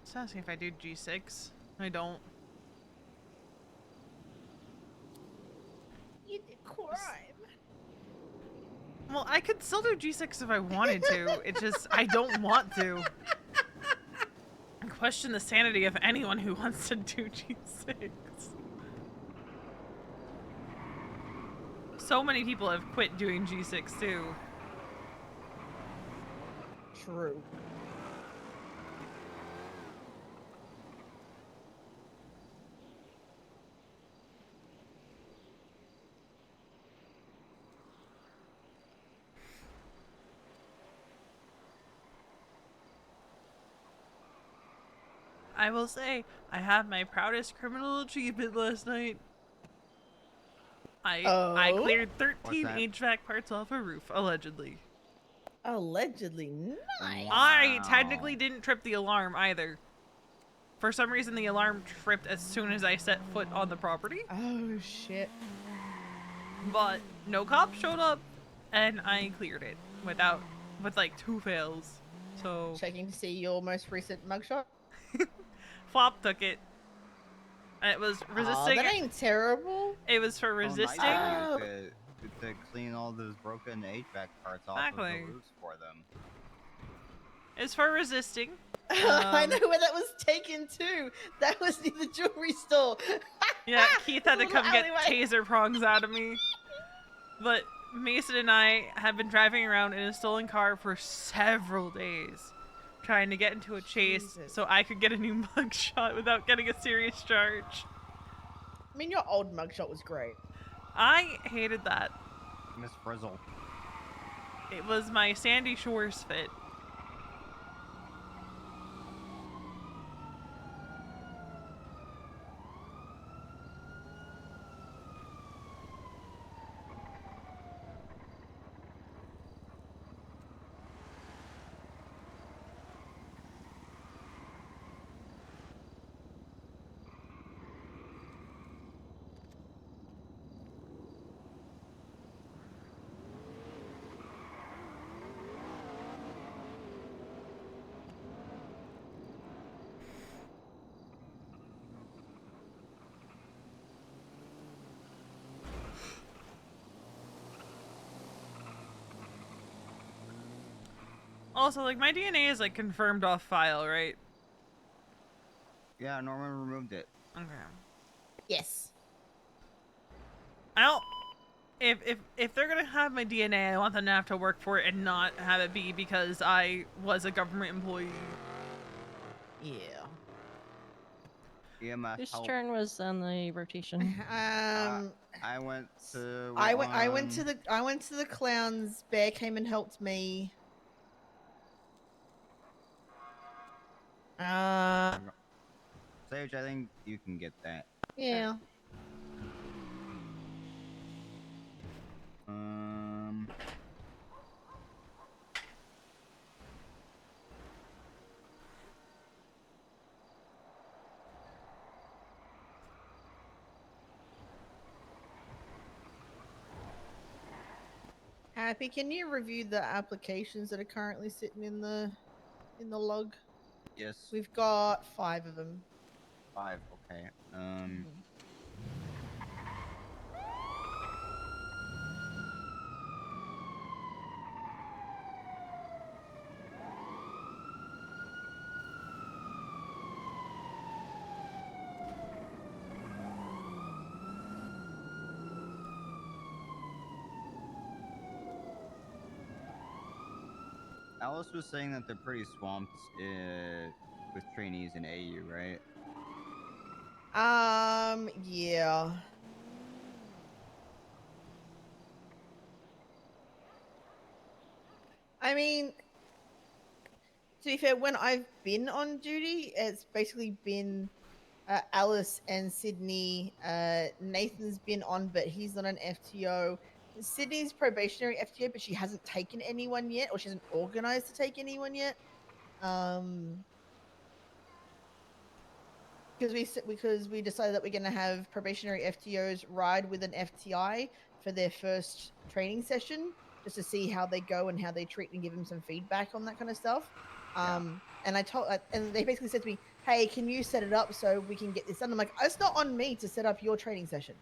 It's asking if I do G6. I don't. you did crime. Well, I could still do G6 if I wanted to. It's just, I don't want to. I question the sanity of anyone who wants to do G6. So many people have quit doing G6 too. True. I will say, I have my proudest criminal achievement last night. I Oh? cleared 13 What's that? HVAC parts off a roof, allegedly. Allegedly, nice. I Wow. technically didn't trip the alarm either. For some reason, the alarm tripped as soon as I set foot on the property. Oh shit. But no cops showed up, and I cleared it with like 2 fails. So Checking to see your most recent mugshot. Flop took it. It was Oh, resisting. that ain't terrible. It was for Oh, nice resisting. of you to clean all those broken HVAC parts off of Exactly. the roofs for them. It's for resisting. I know where that was taken to. That was near the jewelry store. Yeah, Keith had to Little come get alleyway. taser prongs out of me. But Mason and I have been driving around in a stolen car for several days, trying to get into a chase Jesus. so I could get a new mugshot without getting a serious charge. I mean, your old mugshot was great. I hated that. Miss Frizzle. It was my Sandy Shores fit. Also, like, my DNA is, like, confirmed off file, right? Yeah, Norman removed it. Okay. Yes. I don't... If they're gonna have my DNA, I want them to have to work for it and not have it be because I was a government employee. Yeah. EMS Whose help. turn was on the rotation? I went to. I went to the clowns. Bear came and helped me. Sage, I think you can get that. Yeah. Happy, can you review the applications that are currently sitting in the log? Yes. We've got 5 of them. 5. Okay. Alice was saying that they're pretty swamped with trainees in AU, right? Yeah. I mean, to be fair, when I've been on duty, it's basically been Alice and Sydney. Nathan's been on, but he's not an FTO. Sydney's probationary FTO, but she hasn't taken anyone yet, or she hasn't organized to take anyone yet. Because we decided that we're going to have probationary FTOs ride with an FTI for their first training session, just to see how they go and how they treat and give them some feedback on that kind of stuff. And and they basically said to me, "Hey, can you set it up so we can get this done?" I'm like, "It's not on me to set up your training session."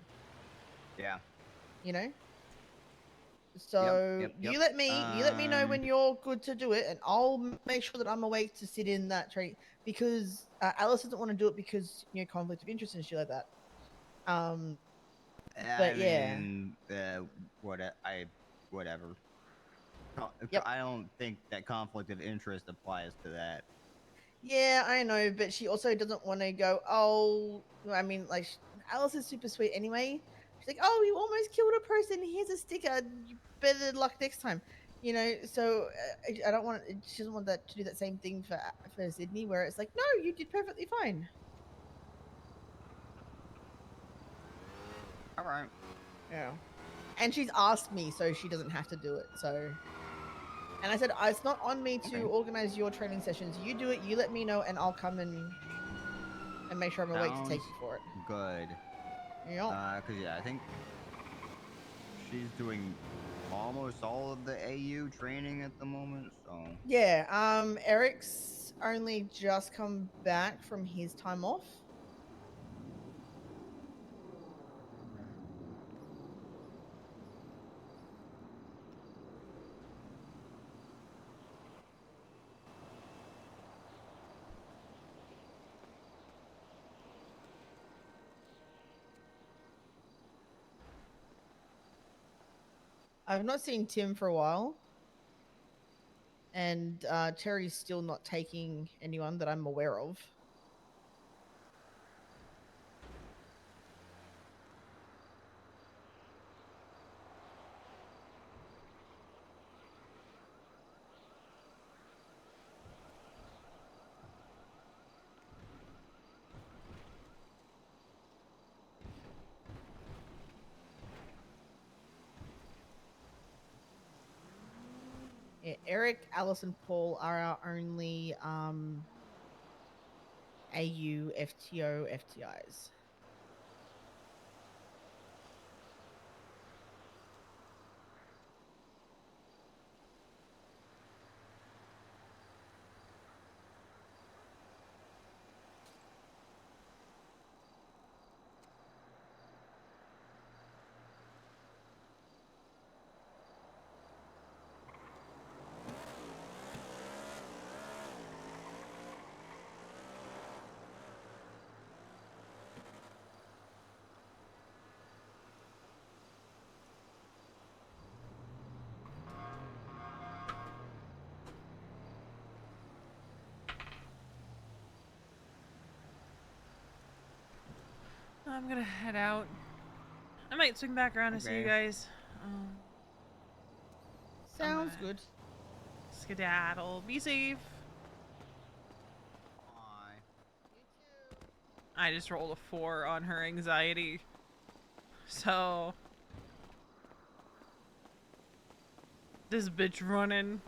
Yeah. You know. So Yep. you let me know when you're good to do it, and I'll make sure that I'm awake to sit in that training, because Alice doesn't want to do it because conflict of interest and shit like that. But yeah. Whatever. Yep. I don't think that conflict of interest applies to that. Yeah, I know, but she also doesn't want to go, oh, I mean, like, Alice is super sweet anyway. She's like, oh, you almost killed a person. Here's a sticker. You better luck next time. So I don't want, she doesn't want that to do that same thing for Sydney, where it's like, no, you did perfectly fine. All right. Yeah. And she's asked me, so she doesn't have to do it. So, and I said, it's not on me to organize your training sessions. You do it. You let me know, and I'll come and make sure I'm awake to take you for it. Good. Yeah. Because I think she's doing almost all of the AU training at the moment. So. Yeah. Eric's only just come back from his time off. I've not seen Tim for a while. And Terry's still not taking anyone that I'm aware of. Yeah, Eric, Alice, and Paul are our only AU, FTO, FTIs. I'm gonna head out. I might swing back around to see you guys. Sounds good. Skedaddle. Be safe. Bye. I just rolled a 4 on her anxiety. So... this bitch running.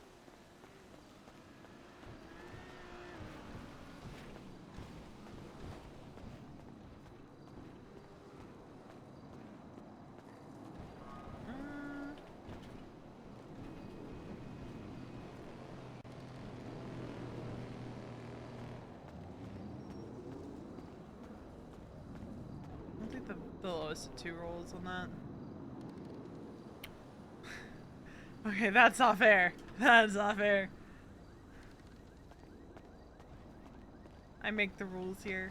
I think the lowest of 2 rolls on that. Okay, that's not fair. That's not fair. I make the rules here.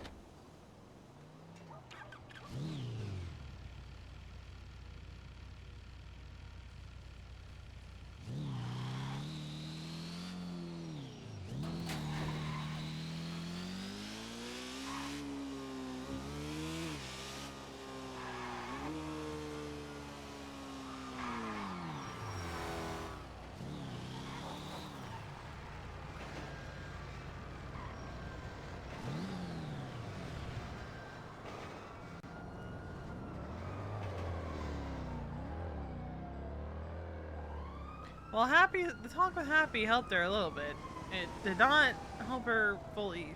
Well, the talk with Happy helped her a little bit. It did not help her fully.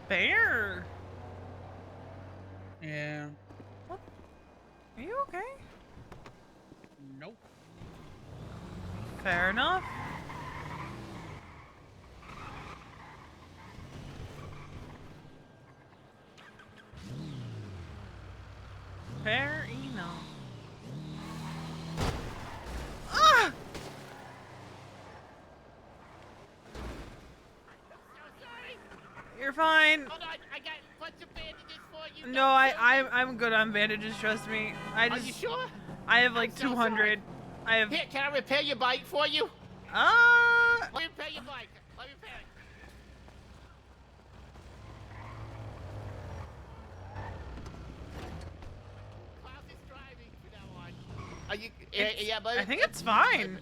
Bear! Yeah. What? Are you okay? Nope. Fair enough. Fair enough. Ah! You're fine. Hold on, I got bunch of bandages for you. No, I'm good on bandages, trust me. Are you sure? I have like I'm so 200. sorry. I have... Here, can I repair your bike for you? Let me repair your bike. Let me repair it. Klaus is driving for that one. Are you... yeah, but... I think it's fine.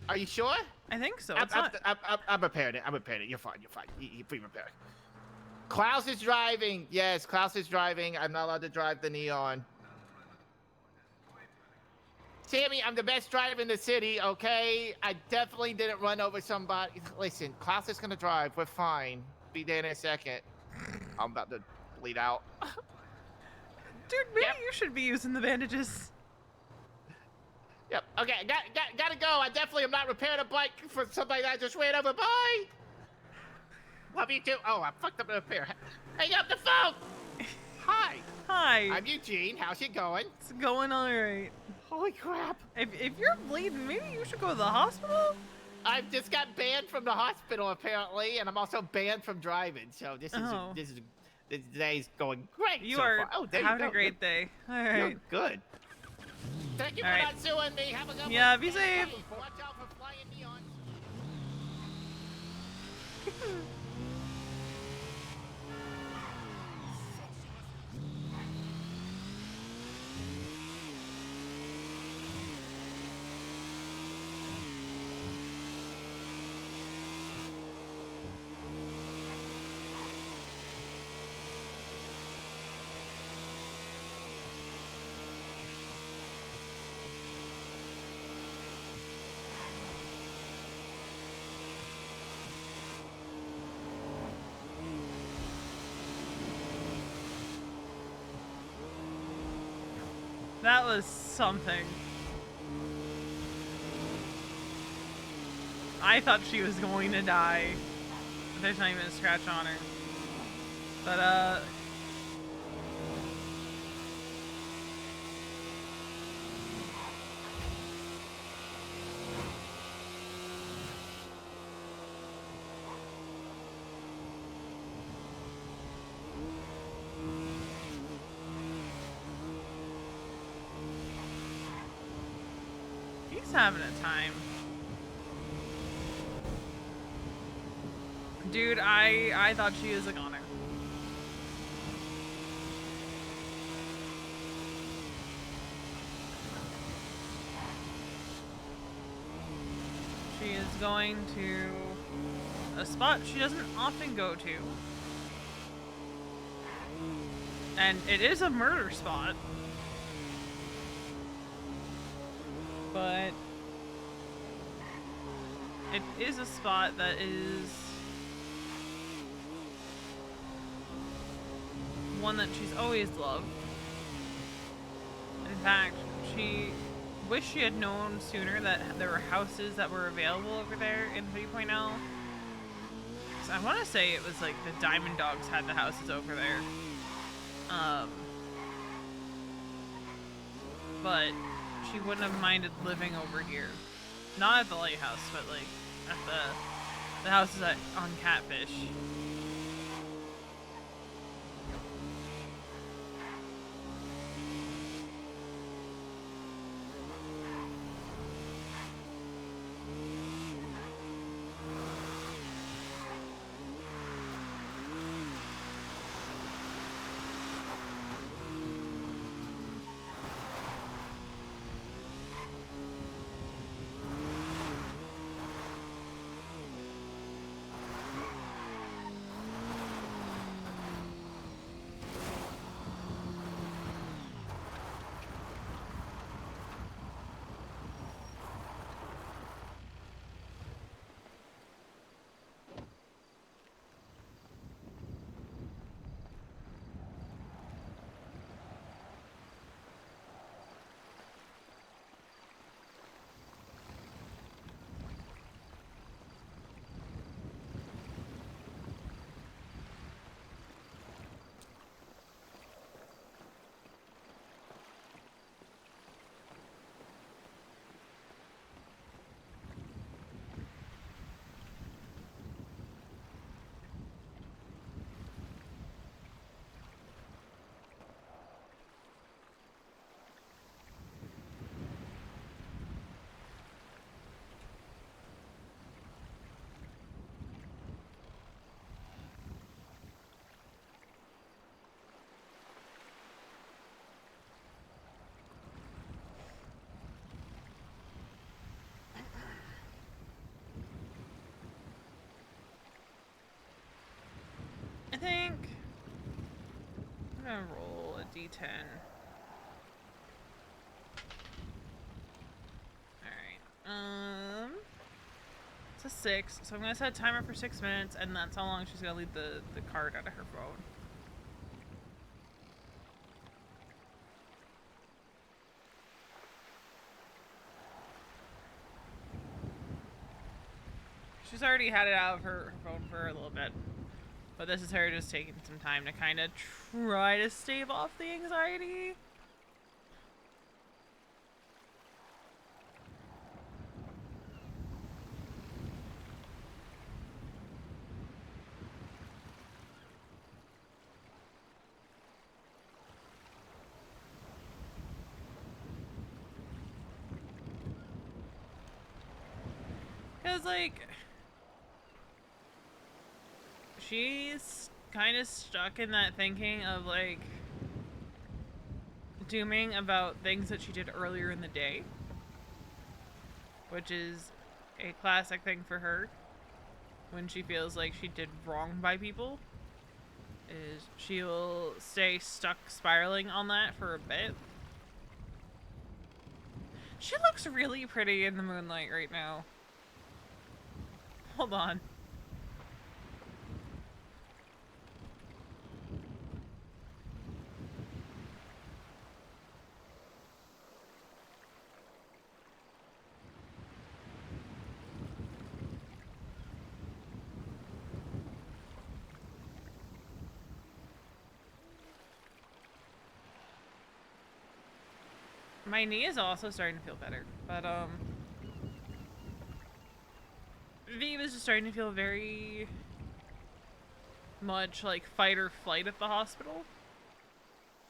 Are you sure? I think so. I'm repairing it. I'm repairing it. You're fine. You're fine. You're free repair. Klaus is driving. Yes, Klaus is driving. I'm not allowed to drive the Neon. Sammy, I'm the best driver in the city, okay? I definitely didn't run over somebody. Listen, Klaus is gonna drive. We're fine. Be there in a second. I'm about to bleed out. Dude, maybe you should be using the bandages. Yep. Okay, gotta go. I definitely am not repairing a bike for somebody that I just ran over. Bye. Love you too. Oh, I fucked up the repair. Hang up the phone. Hi. Hi. I'm Eugene. How's it going? It's going all right. Holy crap. If you're bleeding, maybe you should go to the hospital? I've just got banned from the hospital apparently, and I'm also banned from driving. So this day's going great. You so are far. Oh, there you having go. a great day. All right. You're good. Thank you for not suing me. Have a good one. Yeah, be safe. Watch out for flying neons. That was something. I thought she was going to die. There's not even a scratch on her. But, he's having a time. Dude, I thought she was a goner. She is going to a spot she doesn't often go to. And it is a murder spot. But it is a spot that is one that she's always loved. In fact, she wished she had known sooner that there were houses that were available over there in 3.0. So I want to say it was like the Diamond Dogs had the houses over there. But she wouldn't have minded living over here. Not at the lighthouse, but like at the houses on Catfish. I think I'm gonna roll a d10. Alright, to 6, so I'm gonna set a timer for 6 minutes, and that's how long she's gonna leave the card out of her phone. She's already had it out of her phone for a little bit, but this is her just taking some time to kind of try to stave off the anxiety. Because, like, she's kind of stuck in that thinking of, like, dooming about things that she did earlier in the day, which is a classic thing for her when she feels like she did wrong by people, is she will stay stuck spiraling on that for a bit. She looks really pretty in the moonlight right now. Hold on. My knee is also starting to feel better, but V was just starting to feel very much like fight or flight at the hospital,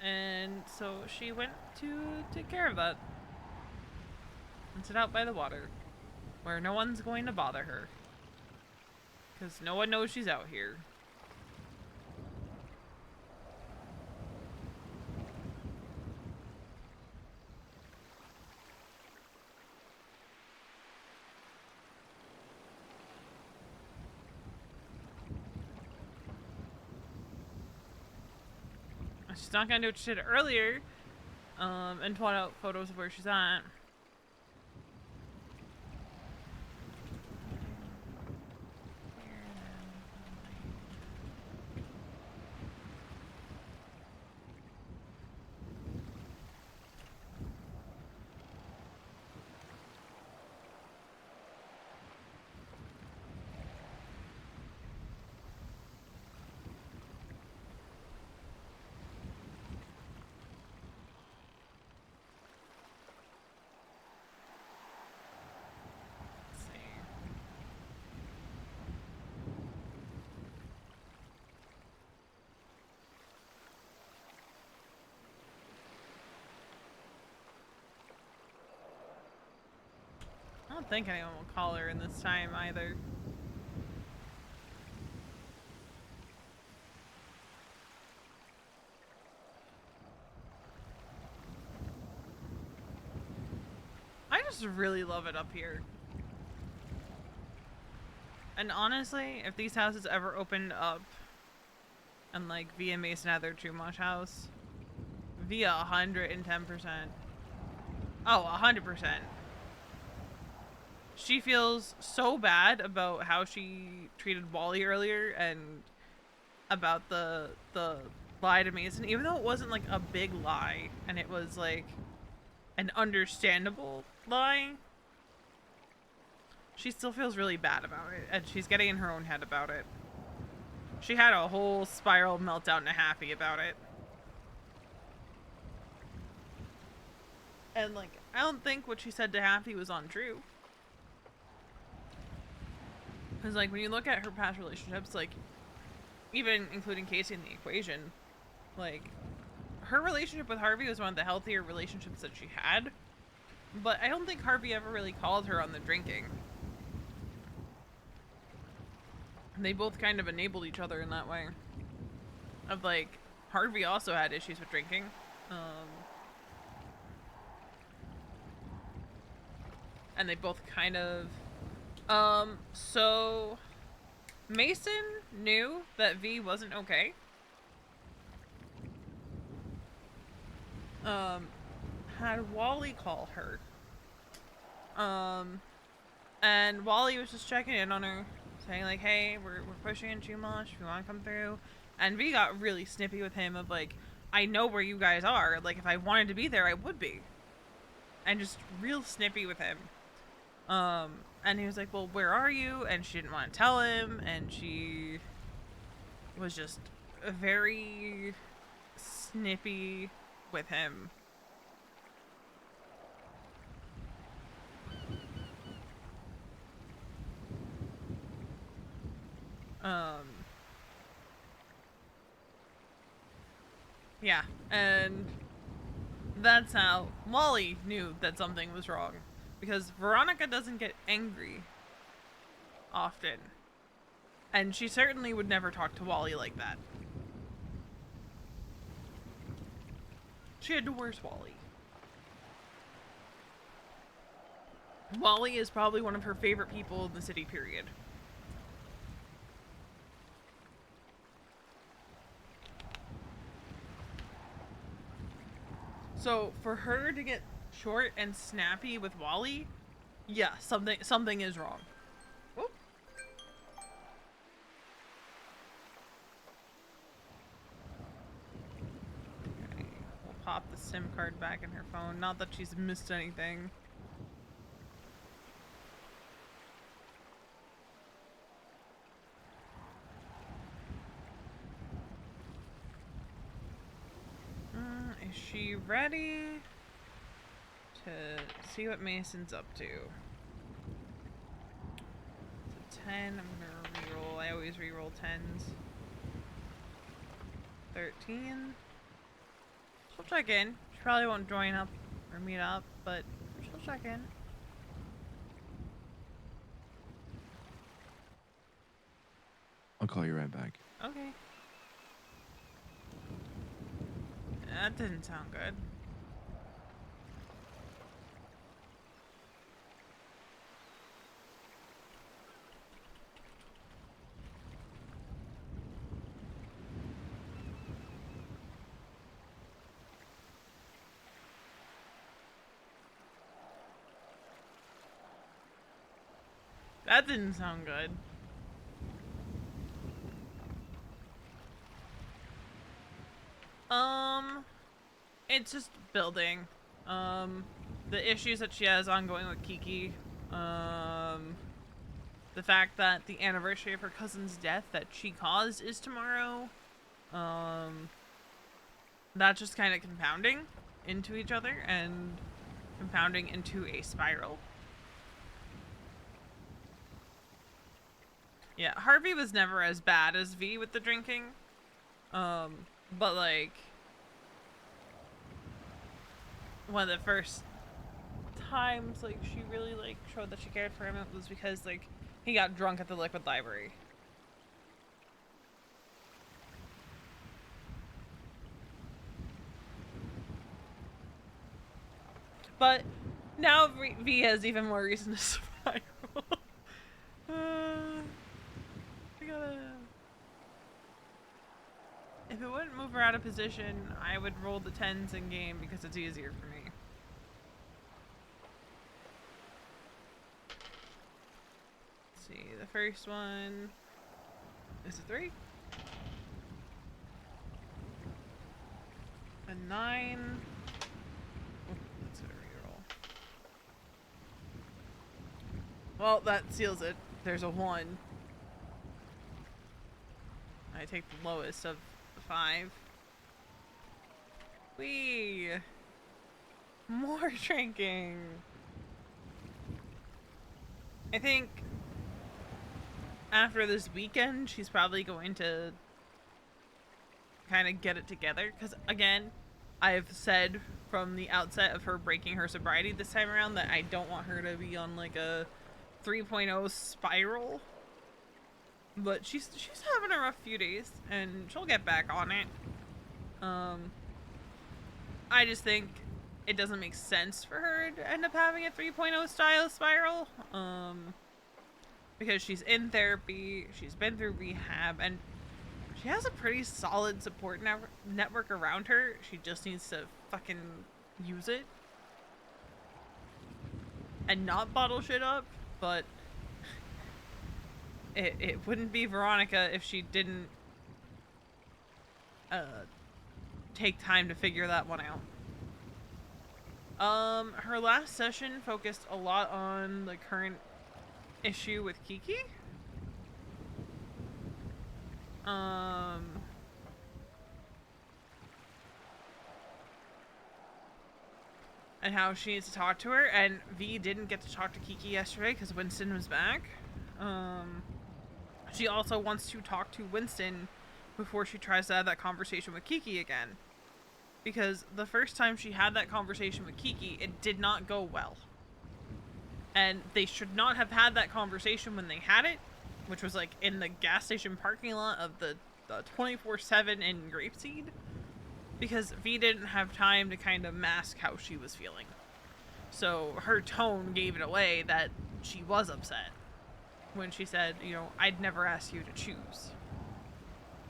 and so she went to take care of that and sit out by the water where no one's going to bother her because no one knows she's out here. She's not gonna do what she did earlier, and point out photos of where she's at. I don't think anyone will call her in this time either. I just really love it up here. And honestly, if these houses ever opened up and like Via Mason had their True Mosh house, Via 110%. Oh, 100%. She feels so bad about how she treated Wally earlier and about the lie to Mason, even though it wasn't like a big lie and it was like an understandable lie. She still feels really bad about it, and she's getting in her own head about it. She had a whole spiral meltdown to Happy about it. And like, I don't think what she said to Happy was untrue. Because like, when you look at her past relationships, like, even including Casey in the equation, like, her relationship with Harvey was one of the healthier relationships that she had. But I don't think Harvey ever really called her on the drinking. They both kind of enabled each other in that way. Of like, Harvey also had issues with drinking. And they both kind of... so... Mason knew that V wasn't okay. Had Wally call her. And Wally was just checking in on her, saying like, hey, we're pushing in too much, if you want to come through. And V got really snippy with him of like, I know where you guys are, like if I wanted to be there, I would be. And just real snippy with him. And he was like, well, where are you? And she didn't want to tell him, and she was just very snippy with him. Yeah, and that's how Molly knew that something was wrong. Because Veronica doesn't get angry often. And she certainly would never talk to Wally like that. She adores Wally. Wally is probably one of her favorite people in the city, period. So for her to get short and snappy with Wally, yeah, something is wrong. Whoop. Okay, we'll pop the SIM card back in her phone. Not that she's missed anything. Is she ready to see what Mason's up to? It's a 10. I'm gonna reroll. I always reroll 10s. 13. She'll check in. She probably won't join up or meet up, but she'll check in. I'll call you right back. Okay. That didn't sound good. That didn't sound good. It's just building. The issues that she has ongoing with Kiki. The fact that the anniversary of her cousin's death that she caused is tomorrow. That's just kind of compounding into each other and compounding into a spiral. Yeah, Harvey was never as bad as V with the drinking. But like, one of the first times like she really like showed that she cared for him, it was because like he got drunk at the liquid library. But now V has even more reason to spiral. I gotta... If it wouldn't move her out of position, I would roll the 10s in game because it's easier for me. Let's see, the first one is a 3. A 9. Oh, that's a reroll. Well, that seals it. There's a 1. I take the lowest of the 5. Whee! More drinking! I think after this weekend, she's probably going to kind of get it together. Because, again, I've said from the outset of her breaking her sobriety this time around that I don't want her to be on, like, a 3.0 spiral. But she's having a rough few days, and she'll get back on it. I just think it doesn't make sense for her to end up having a 3.0 style spiral. Because she's in therapy, she's been through rehab, and she has a pretty solid support network around her. She just needs to fucking use it. And not bottle shit up. but it wouldn't be Veronica if she didn't take time to figure that one out. Her last session focused a lot on the current issue with Kiki. And how she needs to talk to her, and V didn't get to talk to Kiki yesterday because Winston was back. She also wants to talk to Winston before she tries to have that conversation with Kiki again. Because the first time she had that conversation with Kiki, it did not go well. And they should not have had that conversation when they had it, which was like in the gas station parking lot of the 24/7 in Grapeseed. Because V didn't have time to kind of mask how she was feeling. So her tone gave it away that she was upset when she said, you know, I'd never ask you to choose.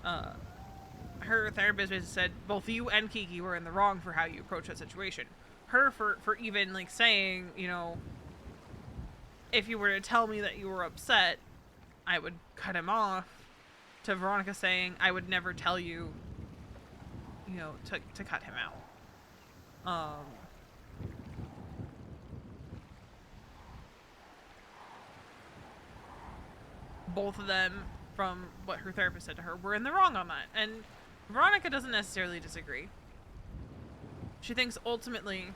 Her therapist basically said both you and Kiki were in the wrong for how you approach that situation. Her for even like saying, you know, if you were to tell me that you were upset, I would cut him off, to Veronica saying, I would never tell you, you know, to cut him out. Both of them, from what her therapist said to her, were in the wrong on that. And Veronica doesn't necessarily disagree. She thinks ultimately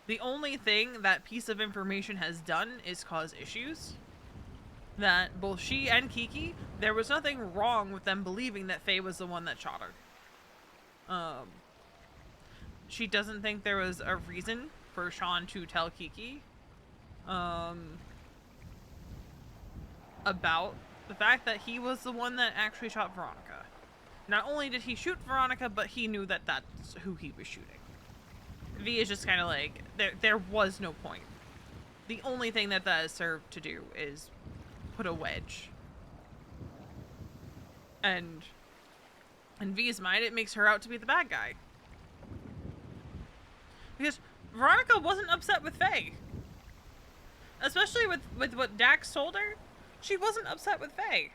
the only thing that piece of information has done is cause issues. That both she and Kiki, there was nothing wrong with them believing that Faye was the one that shot her. She doesn't think there was a reason for Sean to tell Kiki about the fact that he was the one that actually shot Veronica. Not only did he shoot Veronica, but he knew that that's who he was shooting. V is just kind of like, there was no point. The only thing that has served to do is put a wedge. And in V's mind, it makes her out to be the bad guy. Because Veronica wasn't upset with Faye. Especially with what Dax told her, she wasn't upset with Faye.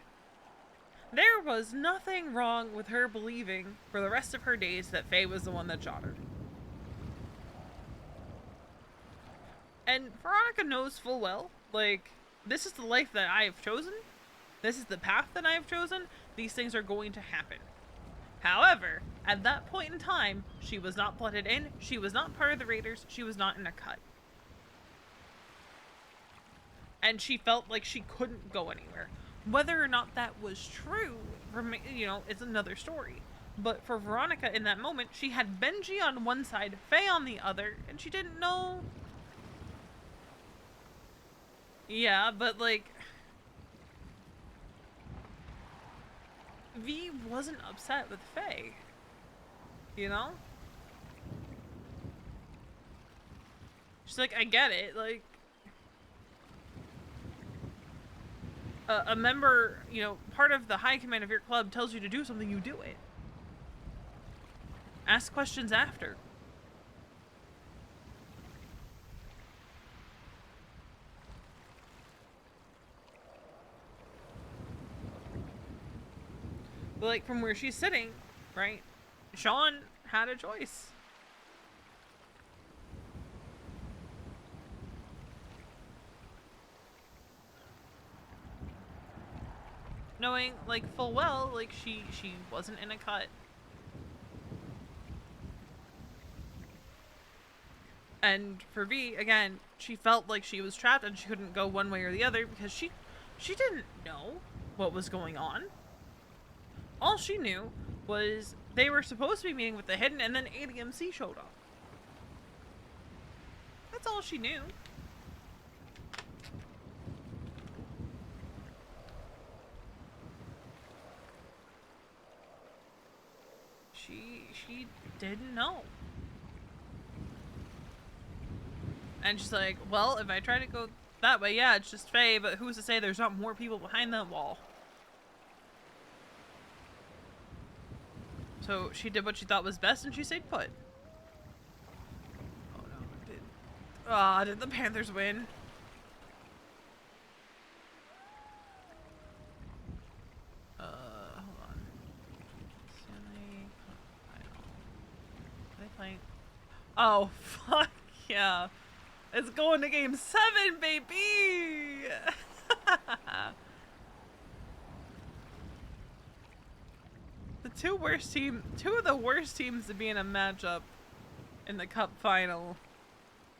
There was nothing wrong with her believing for the rest of her days that Faye was the one that shot her. And Veronica knows full well, like, this is the life that I have chosen. This is the path that I have chosen. These things are going to happen. However, at that point in time, she was not blooded in. She was not part of the Raiders. She was not in a cut. And she felt like she couldn't go anywhere. Whether or not that was true, you know, is another story. But for Veronica in that moment, she had Benji on one side, Faye on the other, and she didn't know. Yeah, but like, V wasn't upset with Faye. You know? She's like, I get it, like, a member, you know, part of the high command of your club tells you to do something, you do it. Ask questions after. But like, from where she's sitting, right, Sean had a choice. Knowing, like, full well, like, she wasn't in a cut. And for V, again, she felt like she was trapped and she couldn't go one way or the other because she didn't know what was going on. All she knew was they were supposed to be meeting with the Hidden and then ADMC showed up. That's all she knew. She didn't know. And she's like, well, if I try to go that way, yeah, it's just Faye, but who's to say there's not more people behind that wall? So she did what she thought was best and she stayed put. Oh no, did the Panthers win? Oh, fuck yeah. It's going to game 7, baby! Two of the worst teams to be in a matchup in the cup final.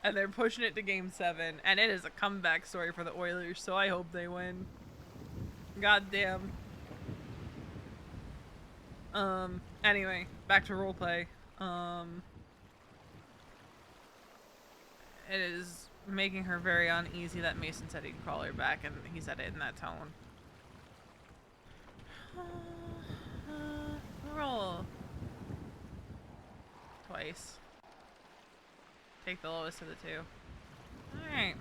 And they're pushing it to game 7. And it is a comeback story for the Oilers, so I hope they win. Goddamn. Anyway, back to roleplay. It is making her very uneasy that Mason said he'd call her back, and he said it in that tone. Roll. Twice. Take the lowest of the two. Alright.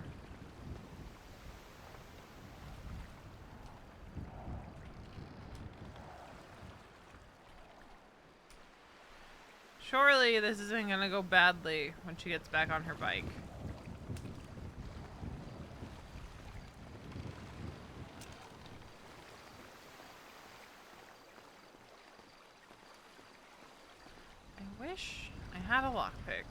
Surely this isn't gonna go badly when she gets back on her bike. I wish I had a lockpick.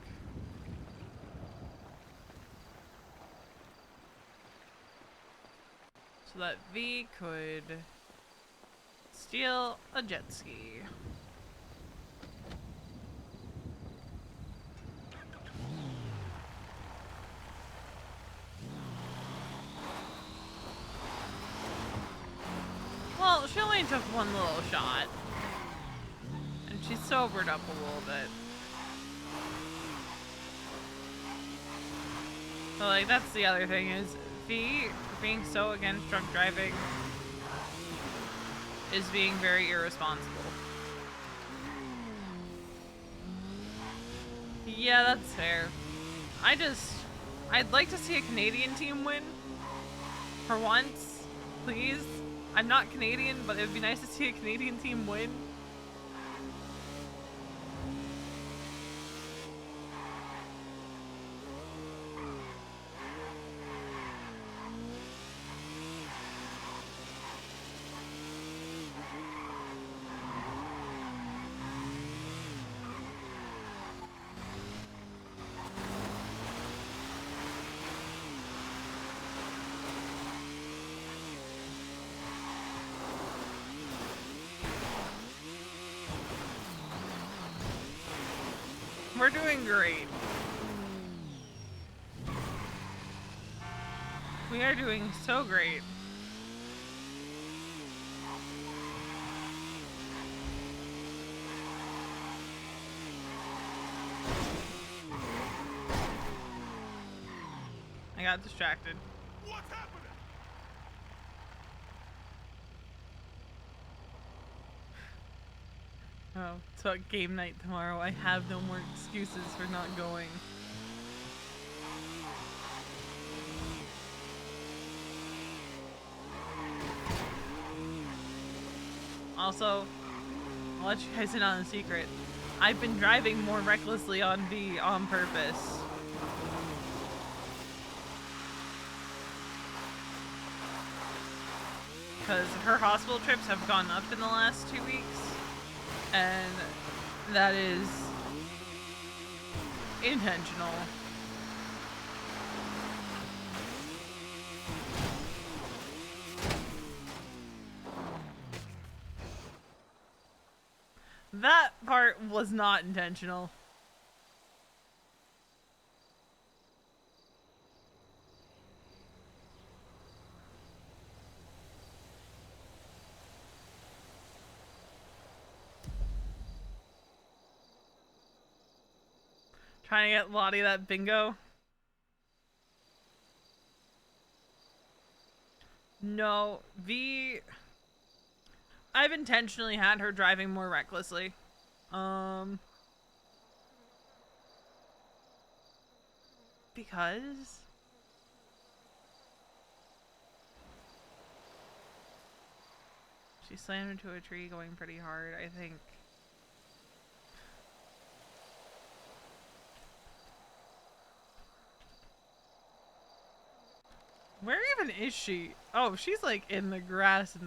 So that V could steal a jet ski. Well, she only took one little shot. And she sobered up a little bit. So, like, that's the other thing is, V, being so against drunk driving, is being very irresponsible. Yeah, that's fair. I'd like to see a Canadian team win. For once. Please. I'm not Canadian, but it would be nice to see a Canadian team win. We're doing great. We are doing so great. I got distracted. What's happening? Oh, so at game night tomorrow, I have no more excuses for not going. Also, I'll let you guys in on a secret. I've been driving more recklessly on V on purpose. Because her hospital trips have gone up in the last 2 weeks. And that is intentional. That part was not intentional. Trying to get Lottie that bingo. No, V... I've intentionally had her driving more recklessly. Because... she slammed into a tree going pretty hard, I think. Where even is she? Oh, she's like in the grass, I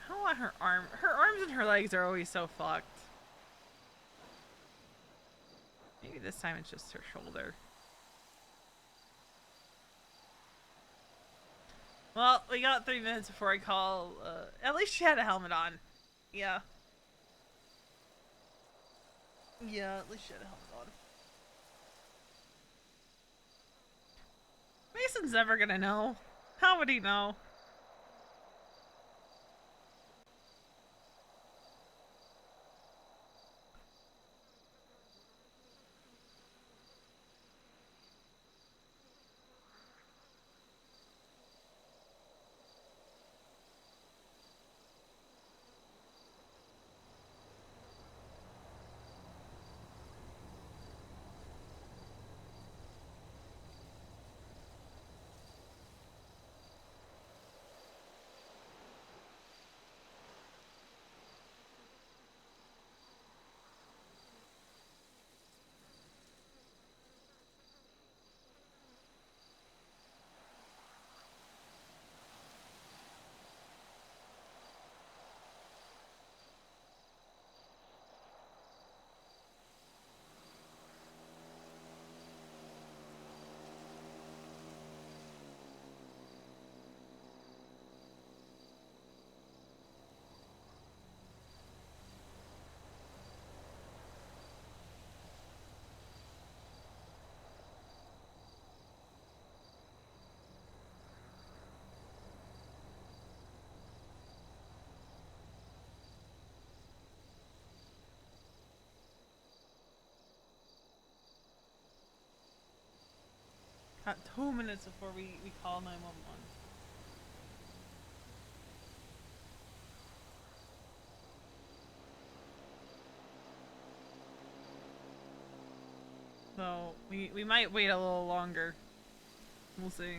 don't want her arms and her legs are always so fucked. Maybe this time it's just her shoulder. Well, we got 3 minutes before I call. At least she had a helmet on. Yeah. Yeah, at least she had a helmet on. Mason's never gonna know. How would he know? Got 2 minutes before we call 911. So, we might wait a little longer. We'll see.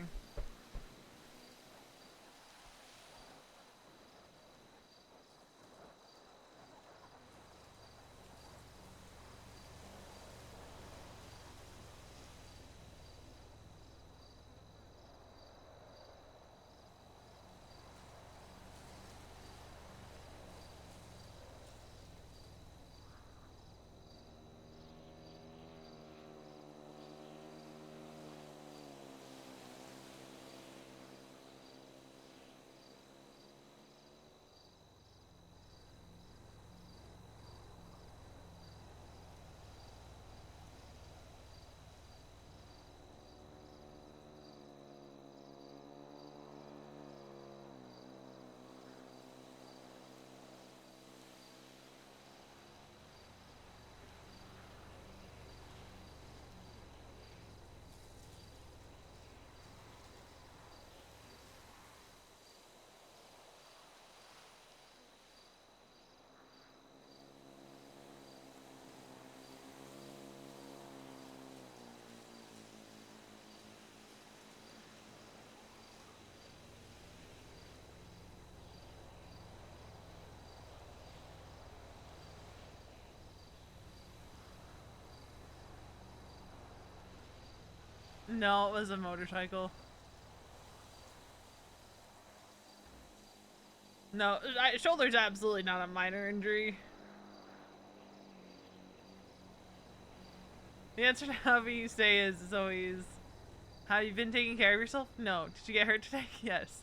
No, it was a motorcycle. No, shoulder's absolutely not a minor injury. The answer to how you stay is always, have you been taking care of yourself? No. Did you get hurt today? Yes.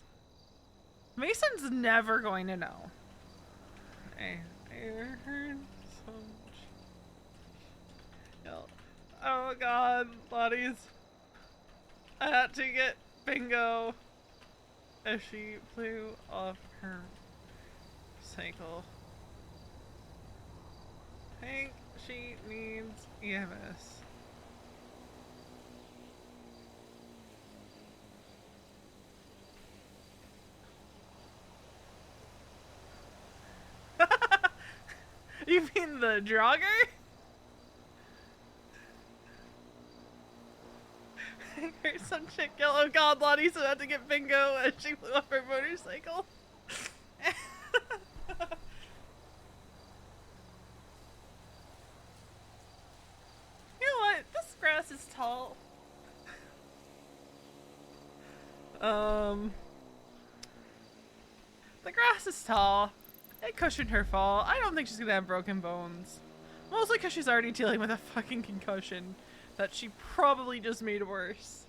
Mason's never going to know. I heard so much. Oh god, bodies. I had to get Bingo as she flew off her cycle. I think she needs EMS. You mean the jogger? I heard some chick yell, oh god, Lottie, so I had to get Bingo as she flew off her motorcycle. You know what? This grass is tall. The grass is tall. It cushioned her fall. I don't think she's gonna have broken bones. Mostly because she's already dealing with a fucking concussion that she probably just made worse.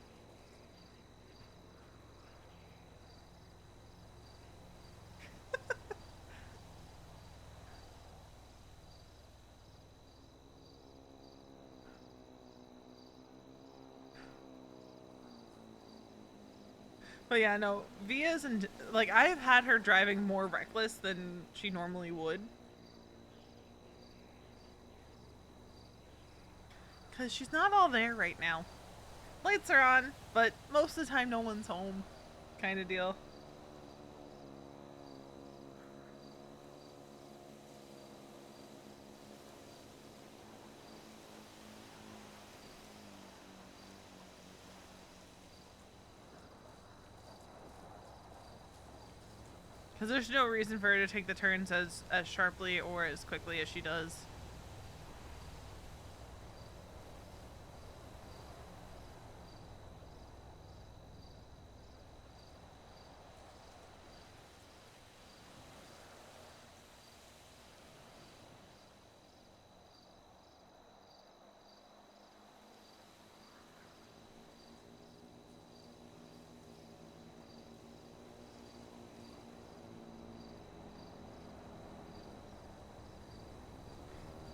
But yeah, no, Via's and like I've had her driving more reckless than she normally would. Cause she's not all there right now. Lights are on, but most of the time no one's home. Kind of deal. Because there's no reason for her to take the turns as sharply or as quickly as she does.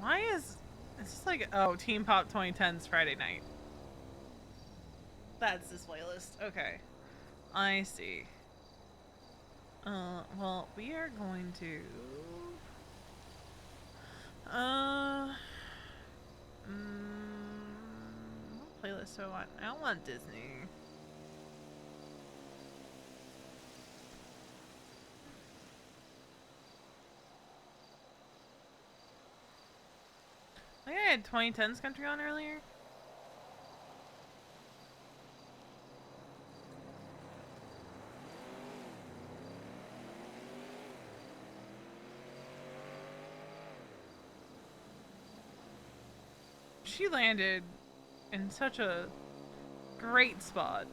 Why is... It's just like... Oh, Team Pop 2010's Friday night. That's this playlist. Okay. I see. Well, we are going to... what playlist do I want? I don't want Disney. I think I had 2010's country on earlier. She landed in such a great spot.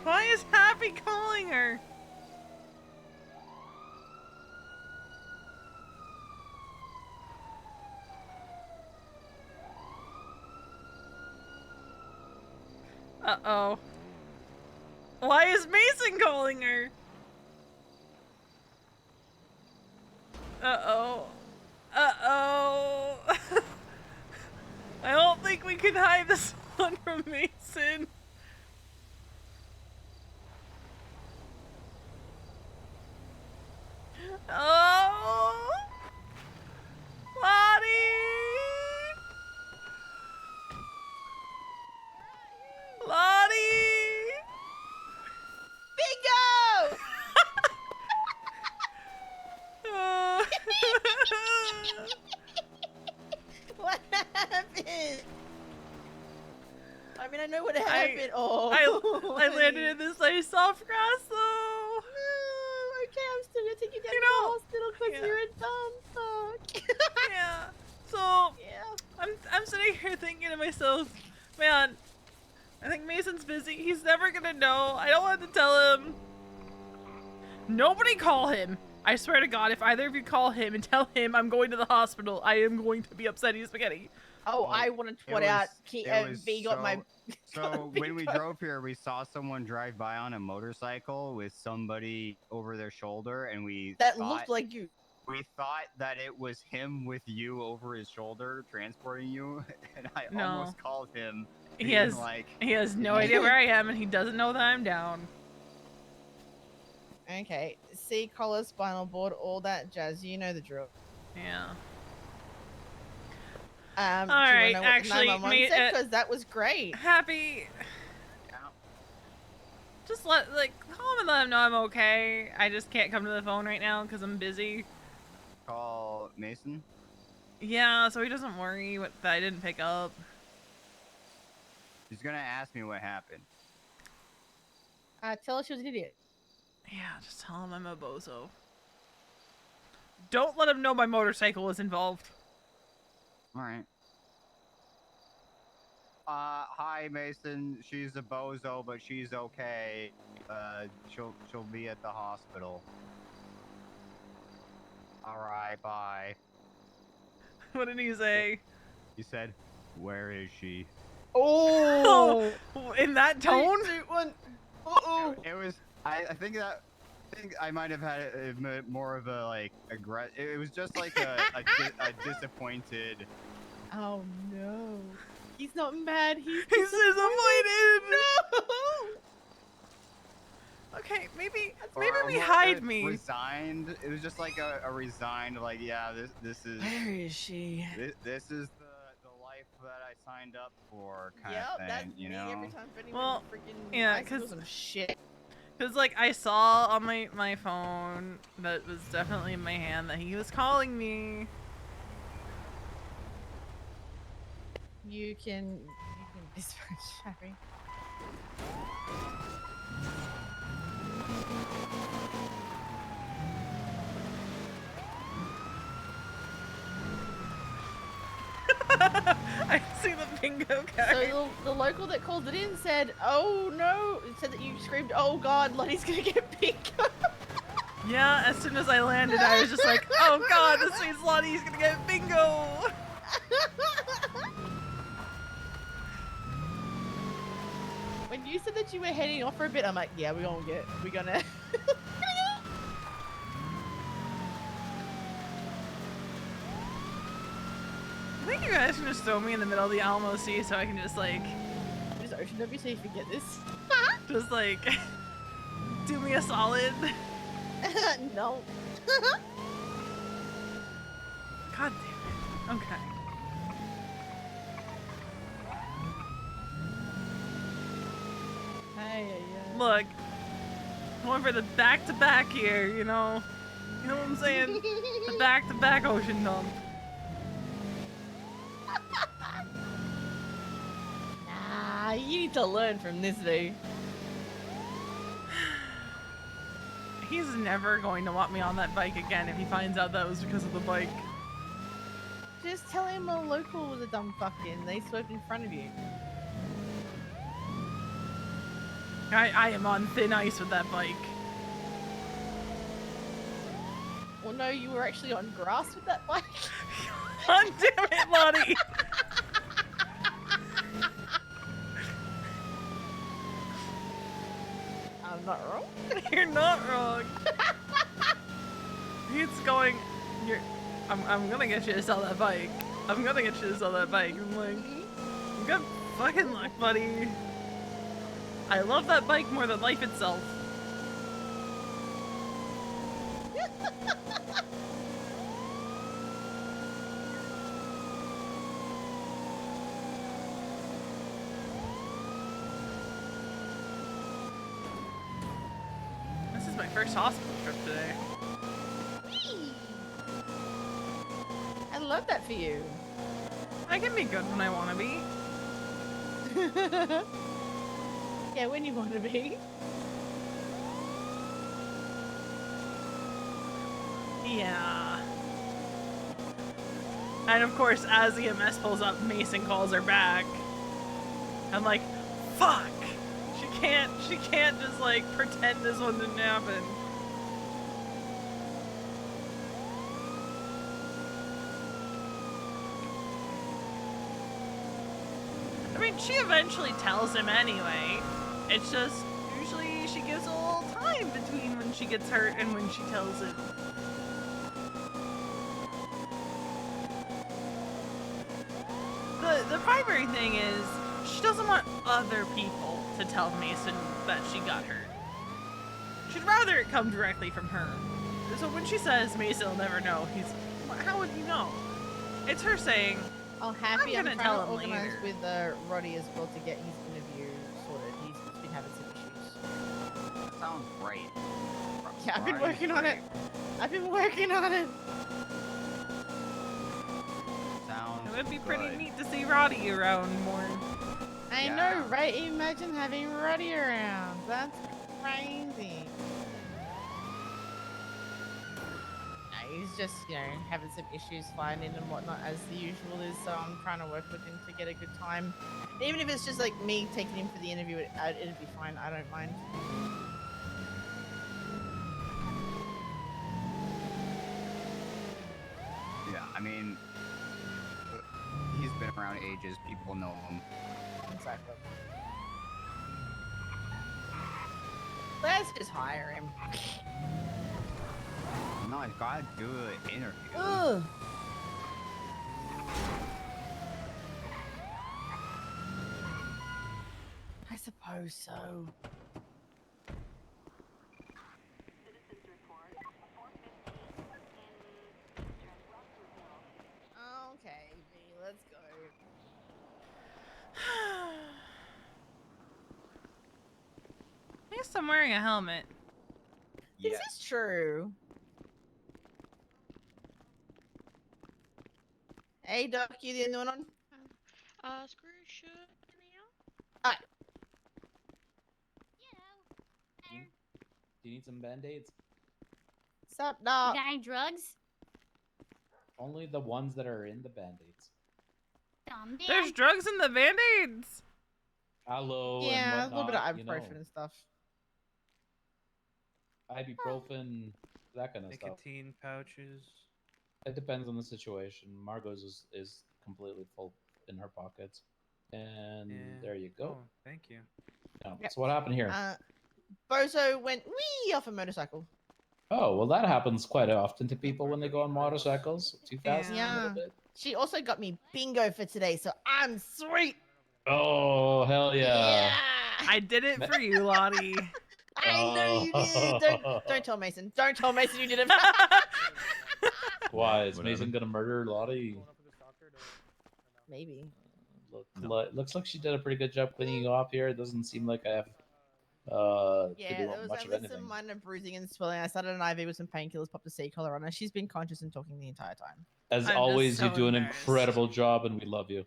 Why is Happy calling her? Uh-oh. Why is Mason calling her? Uh-oh. Uh-oh. I don't think we can hide this one from Mason. Oh! Lottie! Lottie! Bingo! What happened? I mean, I know what happened. I landed in this nice soft grass though. No, okay, I'm still gonna take you down You to know, the hospital because yeah. you're a dumb fuck. Yeah. So Yeah. I'm sitting here thinking to myself, man, I think Mason's busy. He's never gonna know. I don't want to tell him. Nobody call him. I swear to God, if either of you call him and tell him I'm going to the hospital, I am going to be upsetty spaghetti. Oh, I want to put out. V got my. So when we drove here, we saw someone drive by on a motorcycle with somebody over their shoulder, and That looked like you. We thought that it was him with you over his shoulder transporting you, and I No. almost called him. He has no idea where I am, and he doesn't know that I'm down. Okay, C collar, spinal board, all that jazz. You know the drill. Yeah. All right, actually, because that was great. Happy. Just call him and let him know I'm okay. I just can't come to the phone right now because I'm busy. Call Mason? Yeah, so he doesn't worry that I didn't pick up. He's gonna ask me what happened. Tell her she was an idiot. Yeah, just tell him I'm a bozo. Don't let him know my motorcycle is involved. Alright. Hi Mason, she's a bozo, but she's okay. She'll be at the hospital. Alright, bye. What did he say? He said, where is she? Oh! In that tone? 3, 2, 1. Uh-oh. It was, I think I might have had more of a, it was just like a disappointed. Oh no. He's not mad, he's disappointed! No! Okay, maybe we hide me. Resigned. It was just like a resigned, like, yeah, this is. Where is she? This is the life that I signed up for, kind Yep, of thing. that's you me know. every time anyone Well, freaking yeah, asks me some shit. Cause I saw on my phone that was definitely in my hand that he was calling me. You can dispatch Harry. I see the bingo guy. So the local that called it in said, "Oh no!" It said that you screamed, "Oh God, Lottie's gonna get bingo." Yeah, as soon as I landed, I was just like, "Oh God, this means Lottie's gonna get bingo." When you said that you were heading off for a bit, I'm like, "Yeah, we're gonna." I think you guys can just throw me in the middle of the Alamo Sea so I can just Just ocean W so you forget this. just do me a solid. No. God damn it. Okay. Hey. Look, going for the back-to-back here, you know? You know what I'm saying? The back-to-back ocean dump. Nah, you need to learn from this, dude. He's never going to want me on that bike again if he finds out that was because of the bike. Just tell him a local was a dumb fucking. They swerved in front of you. I am on thin ice with that bike. Well, no, you were actually on grass with that bike. God damn it, Lottie! not wrong. You're not wrong. He's going. I'm gonna get you to sell that bike. I'm gonna get you to sell that bike. I'm like, good fucking luck, buddy. I love that bike more than life itself. This is my first hospital trip today. I love that for you. I can be good when I want to be. Yeah, when you want to be. Yeah. And of course, as EMS pulls up, Mason calls her back. I'm like, fuck! She can't just like pretend this one didn't happen. I mean, she eventually tells him anyway. It's just, usually she gives a little time between when she gets hurt and when she tells him. The primary thing is, she doesn't want other people to tell Mason that she got hurt. She'd rather it come directly from her. So when she says Mason will never know, how would he know? It's her saying, Oh, happy. I'm I'm gonna trying tell to him organize later. with Roddy as well to get his interview sorted. He's been having some issues. That sounds great. Yeah, I've been Roddy's working on great. it. I've been working on it. Sounds it would be pretty good. neat to see Roddy around more. I Yeah. know, right? Imagine having Roddy around. That's crazy. No, he's just, having some issues finding and whatnot as the usual is, so I'm trying to work with him to get a good time. Even if it's just like me taking him for the interview, it'd be fine. I don't mind. Yeah, I mean, he's been around ages. People know him. Exactly. Let's just hire him. No, I gotta do an interview. Ugh. I suppose so. Okay, V, let's go. At least I'm wearing a helmet. Is this true? Hey, Doc, you the only one? Screw should in the out. Do you need some band-aids? Sup, Doc? You got any drugs? Only the ones that are in the band-aids. There's drugs in the Band-Aids! Aloe Yeah, and a little bit of whatnot, ibuprofen and stuff. Ibuprofen, that kind of stuff. Nicotine pouches. It depends on the situation. Margot's is completely full in her pockets. And there you go. Oh, thank you. Yeah. So what happened here? Bozo went wee off a motorcycle. Oh, well, that happens quite often to people when they go on motorcycles. Too fast a Yeah. little bit. She also got me bingo for today, so I'm sweet. Oh, hell yeah. I did it for you, Lottie. I know you did. Don't tell Mason. Don't tell Mason you did it. Why? Is Mason gonna murder Lottie? Maybe. Looks like she did a pretty good job cleaning you off here. It doesn't seem like I have to Yeah, do there was much of only anything. some minor bruising and swelling. I started an IV with some painkillers, popped a C collar on her. She's been conscious and talking the entire time. As I'm always, just you so do an embarrassed. incredible job, and we love you.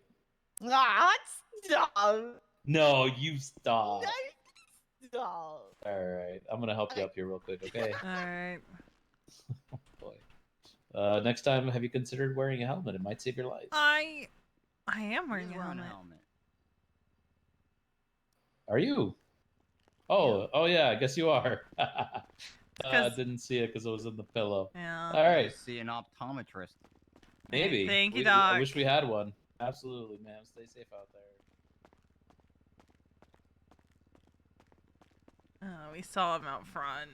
Ah, stop. No, you stop. Stop. All right, I'm gonna help you up here real quick, okay? All right. Boy. Next time, have you considered wearing a helmet? It might save your life. I am wearing a helmet. Are you? Oh yeah, I guess you are. I 'cause- didn't see it because it was in the pillow. Yeah. All right. See an optometrist. Maybe. Thank you, I Doc. wish we had one. Absolutely, ma'am. Stay safe out there. Oh, we saw him out front.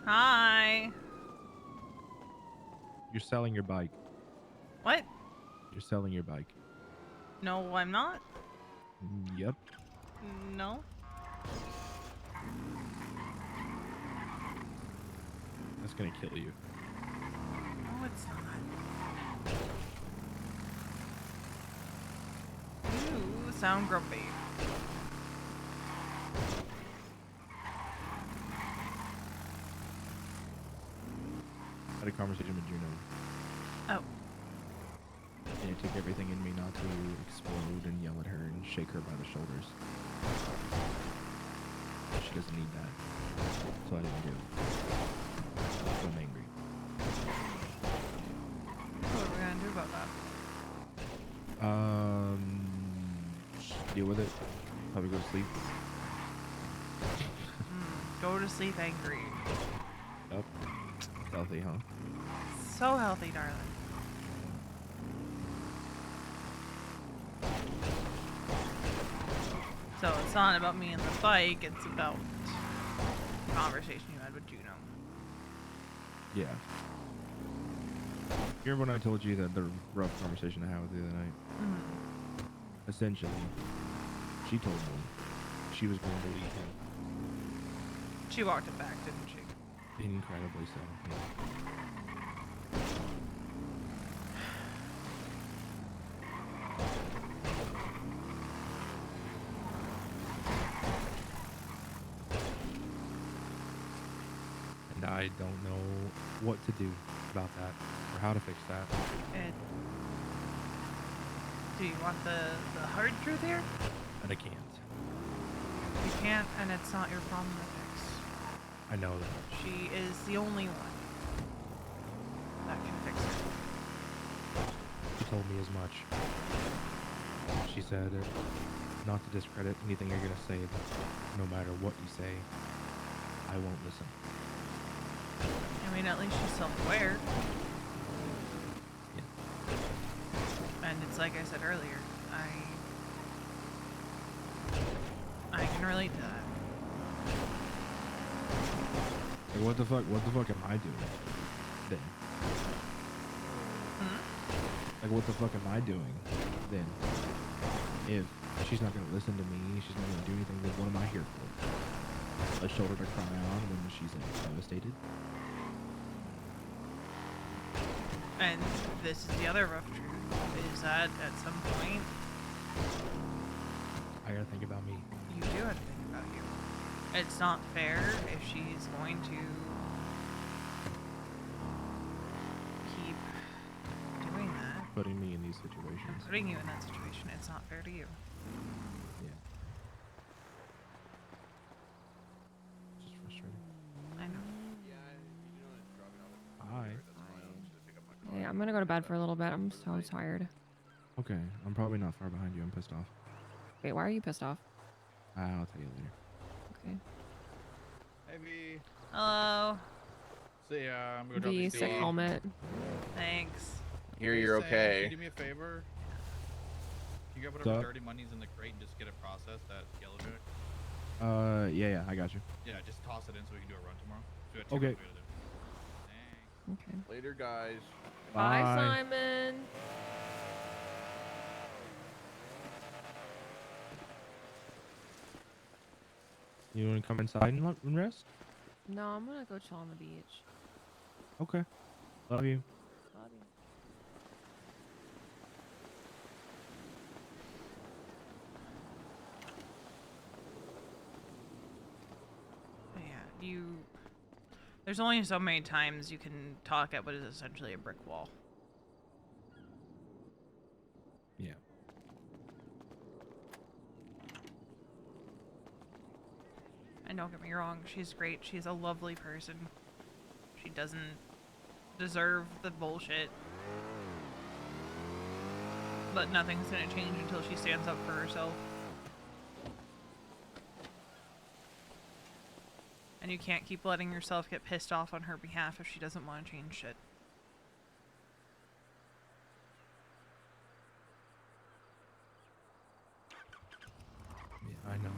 Hi. You're selling your bike. What? You're selling your bike. No, I'm not. Yep. No. That's gonna kill you. No, it's not. You sound grumpy. I had a conversation with Juno. Oh. And it took everything in me not to explode and yell at her and shake her by the shoulders. She doesn't need that. So I didn't do it. So I'm angry. What are we gonna do about that? Just deal with it. Probably go to sleep. Go to sleep angry. Yep. Healthy, huh? So healthy, darling. So it's not about me and the bike, it's about the conversation you had with Juno. Yeah. You remember when I told you that the rough conversation I had with you the other night? Essentially, she told me she was going to leave him. She walked it back, didn't she? Incredibly so. Yeah. And I don't know what to do about that or how to fix that. Do you want the hard truth here? And I can't. You can't, and it's not your problem to fix. I know that. She is the only one that can fix it. She told me as much. She said not to discredit anything you're going to say, but no matter what you say, I won't listen. I mean, at least she's self-aware. Yeah. And it's like I said earlier, I can relate to that. Like, what the fuck am I doing then? Like, what the fuck am I doing then? If she's not gonna listen to me, she's not gonna do anything, then what am I here for? A shoulder to cry on when she's devastated? And this is the other rough truth, is that at some point, I gotta think about me. you do have to think about you. It's not fair if she's going to keep doing that. Putting me in these situations. Putting you in that situation, it's not fair to you. Yeah. It's just frustrating. I know. Hi. Yeah, I'm gonna go to bed for a little bit. I'm so tired. Okay, I'm probably not far behind you. I'm pissed off. Wait, why are you pissed off? I'll tell you later. Okay. Hey, V. Hello. See ya. I'm gonna drop V, you sick helmet. Thanks. Here, you're Can okay. you do me a favor? Can you grab What's whatever up? dirty money's in the crate and just get it processed, that yellow jack? Yeah, I got you. Yeah, just toss it in so we can do a run tomorrow. So we got two Okay. runs we gotta do. Thanks. Okay. Later, guys. Bye, Bye. Simon. You want to come inside and rest? No, I'm gonna go chill on the beach. Okay. Love you. Love you. But yeah, there's only so many times you can talk at what is essentially a brick wall. And don't get me wrong, she's great. She's a lovely person. She doesn't deserve the bullshit. But nothing's gonna change until she stands up for herself. And you can't keep letting yourself get pissed off on her behalf if she doesn't want to change shit. Yeah, I know.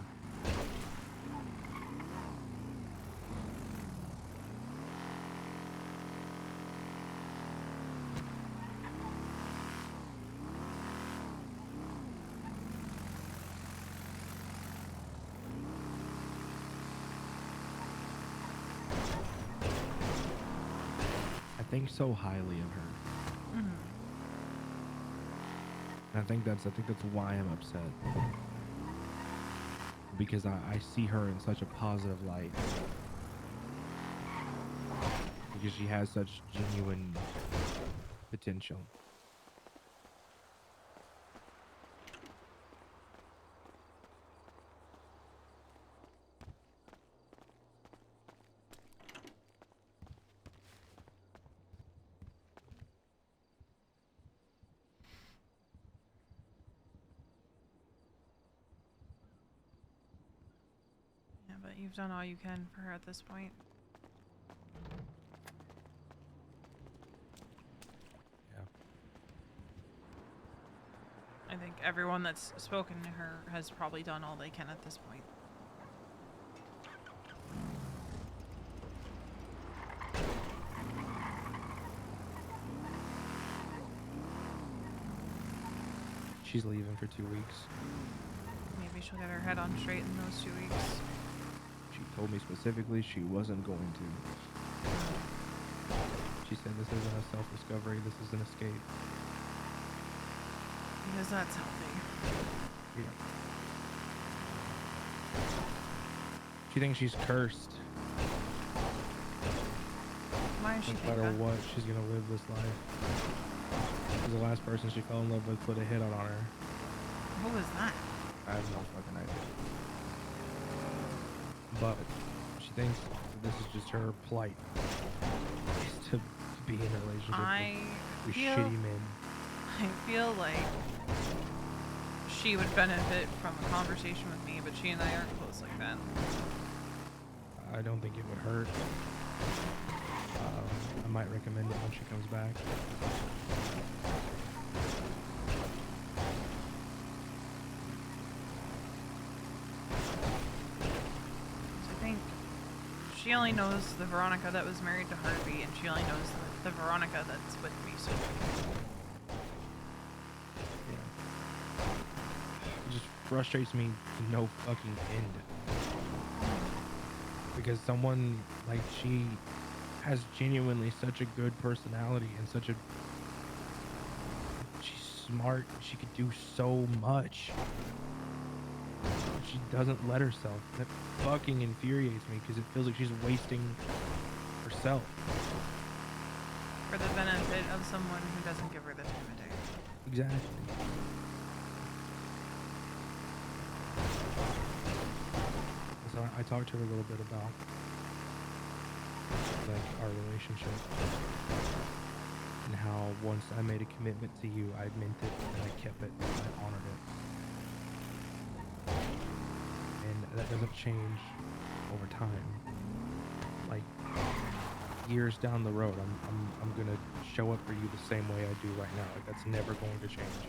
I think so highly of her. Mm-hmm. And I think that's why I'm upset. Because I see her in such a positive light. Because she has such genuine potential. Yeah, but you've done all you can for her at this point. Yeah. I think everyone that's spoken to her has probably done all they can at this point. She's leaving for 2 weeks. Maybe she'll get her head on straight in those 2 weeks. She told me specifically she wasn't going to. She said this isn't a self-discovery, this is an escape. Because that's healthy. Yeah. She thinks she's cursed. Why is she No matter what, she's gonna live this life. Because the last person she fell in love with put a hit on her. Who was that? I have no fucking idea. But she thinks that this is just her plight. Is to be in a relationship with shitty men. I feel like she would benefit from a conversation with me, but she and I aren't close like that. I don't think it would hurt. I might recommend it when she comes back. I think she only knows the Veronica that was married to Harvey, and she only knows the Veronica that's with me soon. It just frustrates me to no fucking end. Because someone like she has genuinely such a good personality and she's smart, she could do so much. She doesn't let herself. That fucking infuriates me because it feels like she's wasting herself. For the benefit of someone who doesn't give her the time of day. Exactly. So I talked to her a little bit about like our relationship and how once I made a commitment to you, I meant it and I kept it and I honored it. And that doesn't change over time. Like years down the road, I'm gonna show up for you the same way I do right now. Like that's never going to change.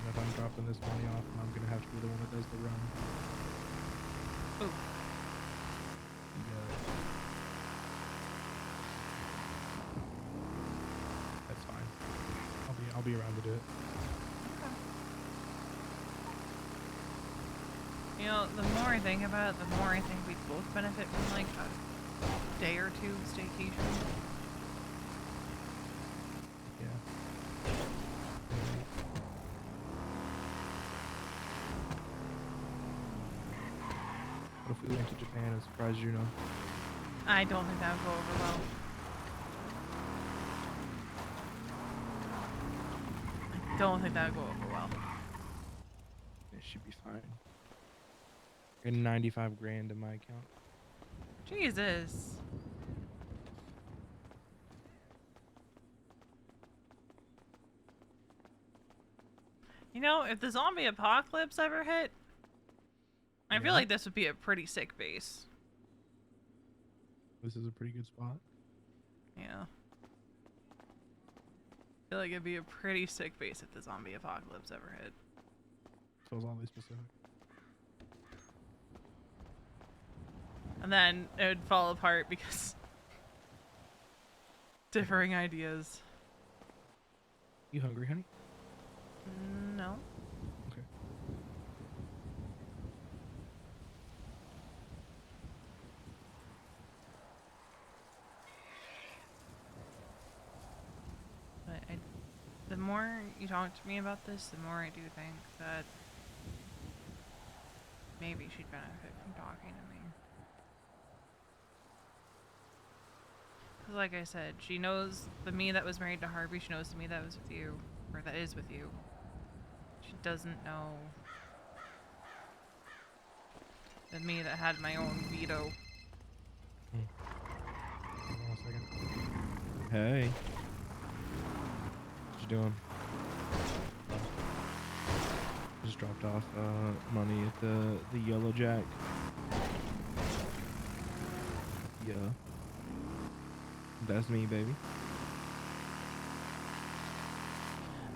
If I'm dropping this money off, I'm gonna have to be the one that does the run. Ooh. Yeah. That's fine. I'll be around to do it. You know, the more I think about it, the more I think we both benefit from like a day or two staycation. What What if we went to Japan and surprised you? Know. I don't think that would go over well. I don't think that would go over well. It should be fine. And 95 grand in my account. Jesus. You know, if the zombie apocalypse ever hit, I feel like this would be a pretty sick base. This is a pretty good spot. Yeah. I feel like it'd be a pretty sick base if the zombie apocalypse ever hit. So zombie specific. And then it would fall apart because differing ideas. You hungry, honey? No. Okay. But the more you talk to me about this, the more I do think that maybe she'd benefit from talking to me. Because like I said, she knows the me that was married to Harvey, she knows the me that was with you, or that is with you. She doesn't know the me that had my own veto. Hold on a second. Hey. What you doing? Just dropped off money at the Yellow Jack. Yeah. That's me, baby.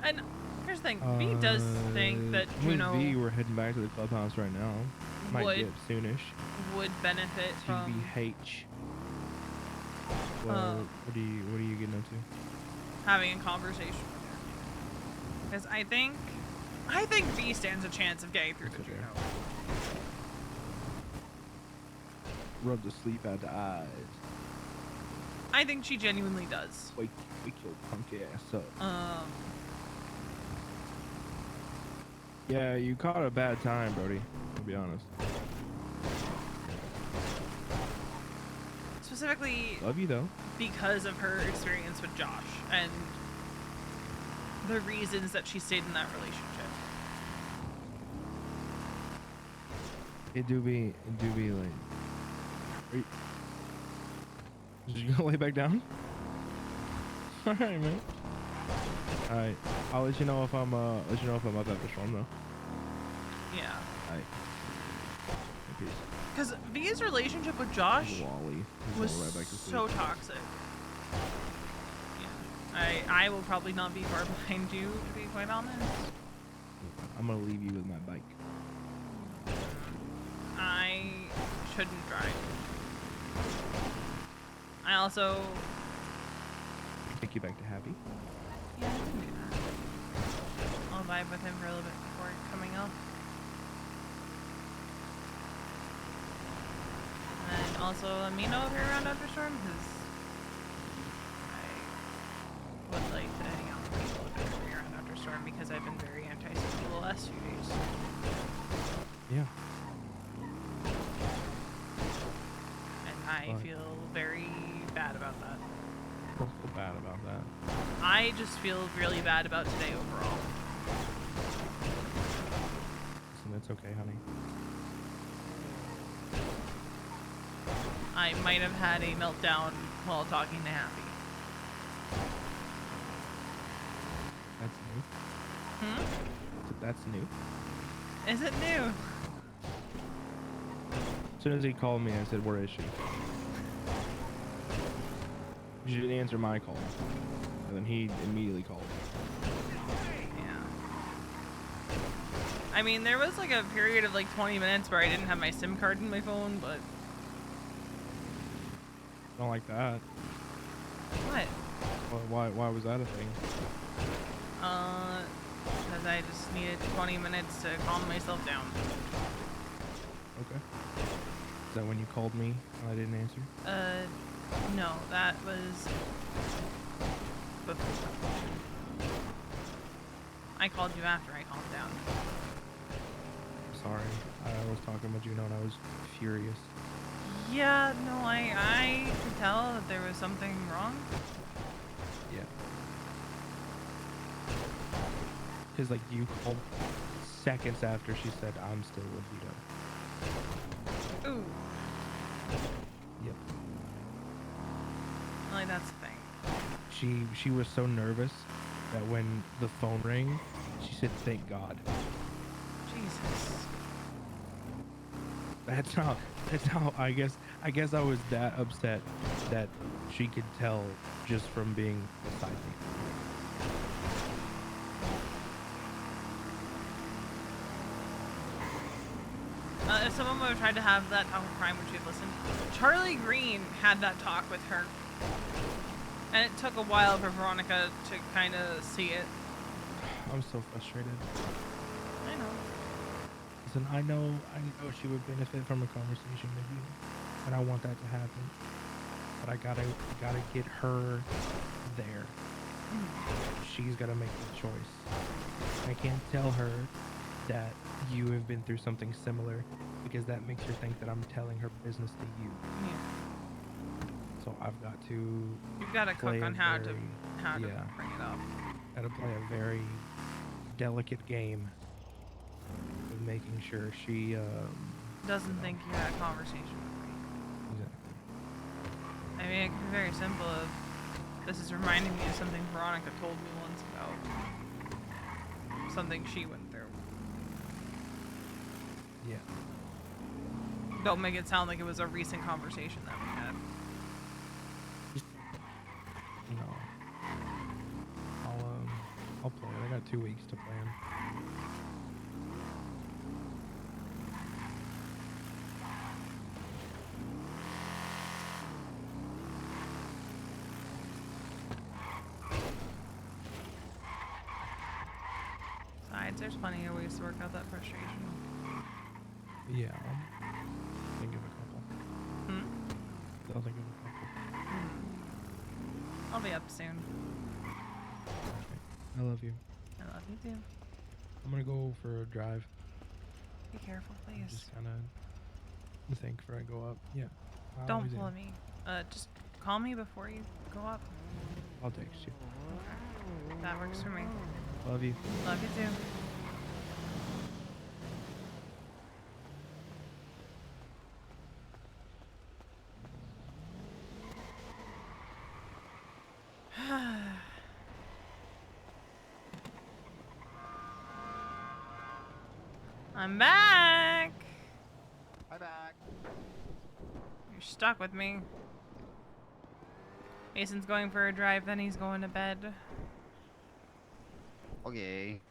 And here's the thing, V does think that Juno V, we're heading back to the clubhouse right now. Might get soonish. would benefit from TBH. Well, what are you getting into? having a conversation with her. Because I think V stands a chance of getting through to Juno. Rub the sleep out the eyes. I think she genuinely does. Wake your punk ass up. Yeah, you caught a bad time, Brody. To be honest. Specifically, Love you though. Because of her experience with Josh and the reasons that she stayed in that relationship. It do be like. Did you gonna lay back down? All right, man. All right, I'll let you know if I'm up after storm though. Yeah. All right. Peace. Because V's relationship with Josh Wally was right back to sleep. so toxic. Yeah. I will probably not be far behind you, to be quite honest. I'm gonna leave you with my bike. I shouldn't drive. I also... Take you back to Happy. Yeah, I can do that. I'll vibe with him for a little bit before coming up. And then also let me know if you're around after storm, because I would like to hang out with people if you're around after storm, because I've been very antisocial the last few days. Yeah. And I feel very bad about that. Don't feel bad about that. I just feel really bad about today overall. Listen, it's okay, honey. I might have had a meltdown while talking to Happy. That's new. Hmm? That's new. Is it new? As soon as he called me, I said, "Where is she?" You didn't answer my call, and then he immediately called. Yeah. I mean, there was like a period of like 20 minutes where I didn't have my SIM card in my phone, but... Don't like that. What? Why was that a thing? Because I just needed 20 minutes to calm myself down. Okay. Is that when you called me and I didn't answer? No, that was before. I called you after I calmed down. Sorry, I was talking with Juno and I was furious. Yeah, no, I could tell that there was something wrong. Yeah. Because, like, you called seconds after she said, I'm still with Vito. Ooh. Yep. Like, that's the thing. She was so nervous that when the phone rang, she said, thank God. Jesus. That's how I guess I was that upset that she could tell just from being beside me. If someone would have tried to have that talk with Prime when she had listened, Charlie Green had that talk with her. And it took a while for Veronica to kind of see it. I'm so frustrated. I know. Listen, I know she would benefit from a conversation with you, and I want that to happen. But I gotta get her there. She's gotta make the choice. I can't tell her that you have been through something similar because that makes her think that I'm telling her business to you. Yeah. So I've got to. You've got to cook on how to bring it up. Got to play a very delicate game of making sure she doesn't think you had a conversation with me. Exactly. I mean, it can be very simple. This is reminding me of something Veronica told me once about something she went through. Yeah. Don't make it sound like it was a recent conversation that we had. No. I'll play it. I got 2 weeks to plan. Besides, there's plenty of ways to work out that frustration. Yeah, I'll think of a couple. I'll think of a couple. I'll be up soon. I love you. I love you too. I'm gonna go for a drive. Be careful, please. Just kind of think before I go up. Yeah. I Don't always pull am. me. Just call me before you go up. I'll text you. Okay. That works for me. Love you. Love you too. I'm back! Hi back. You're stuck with me. Mason's going for a drive, then he's going to bed. Okay.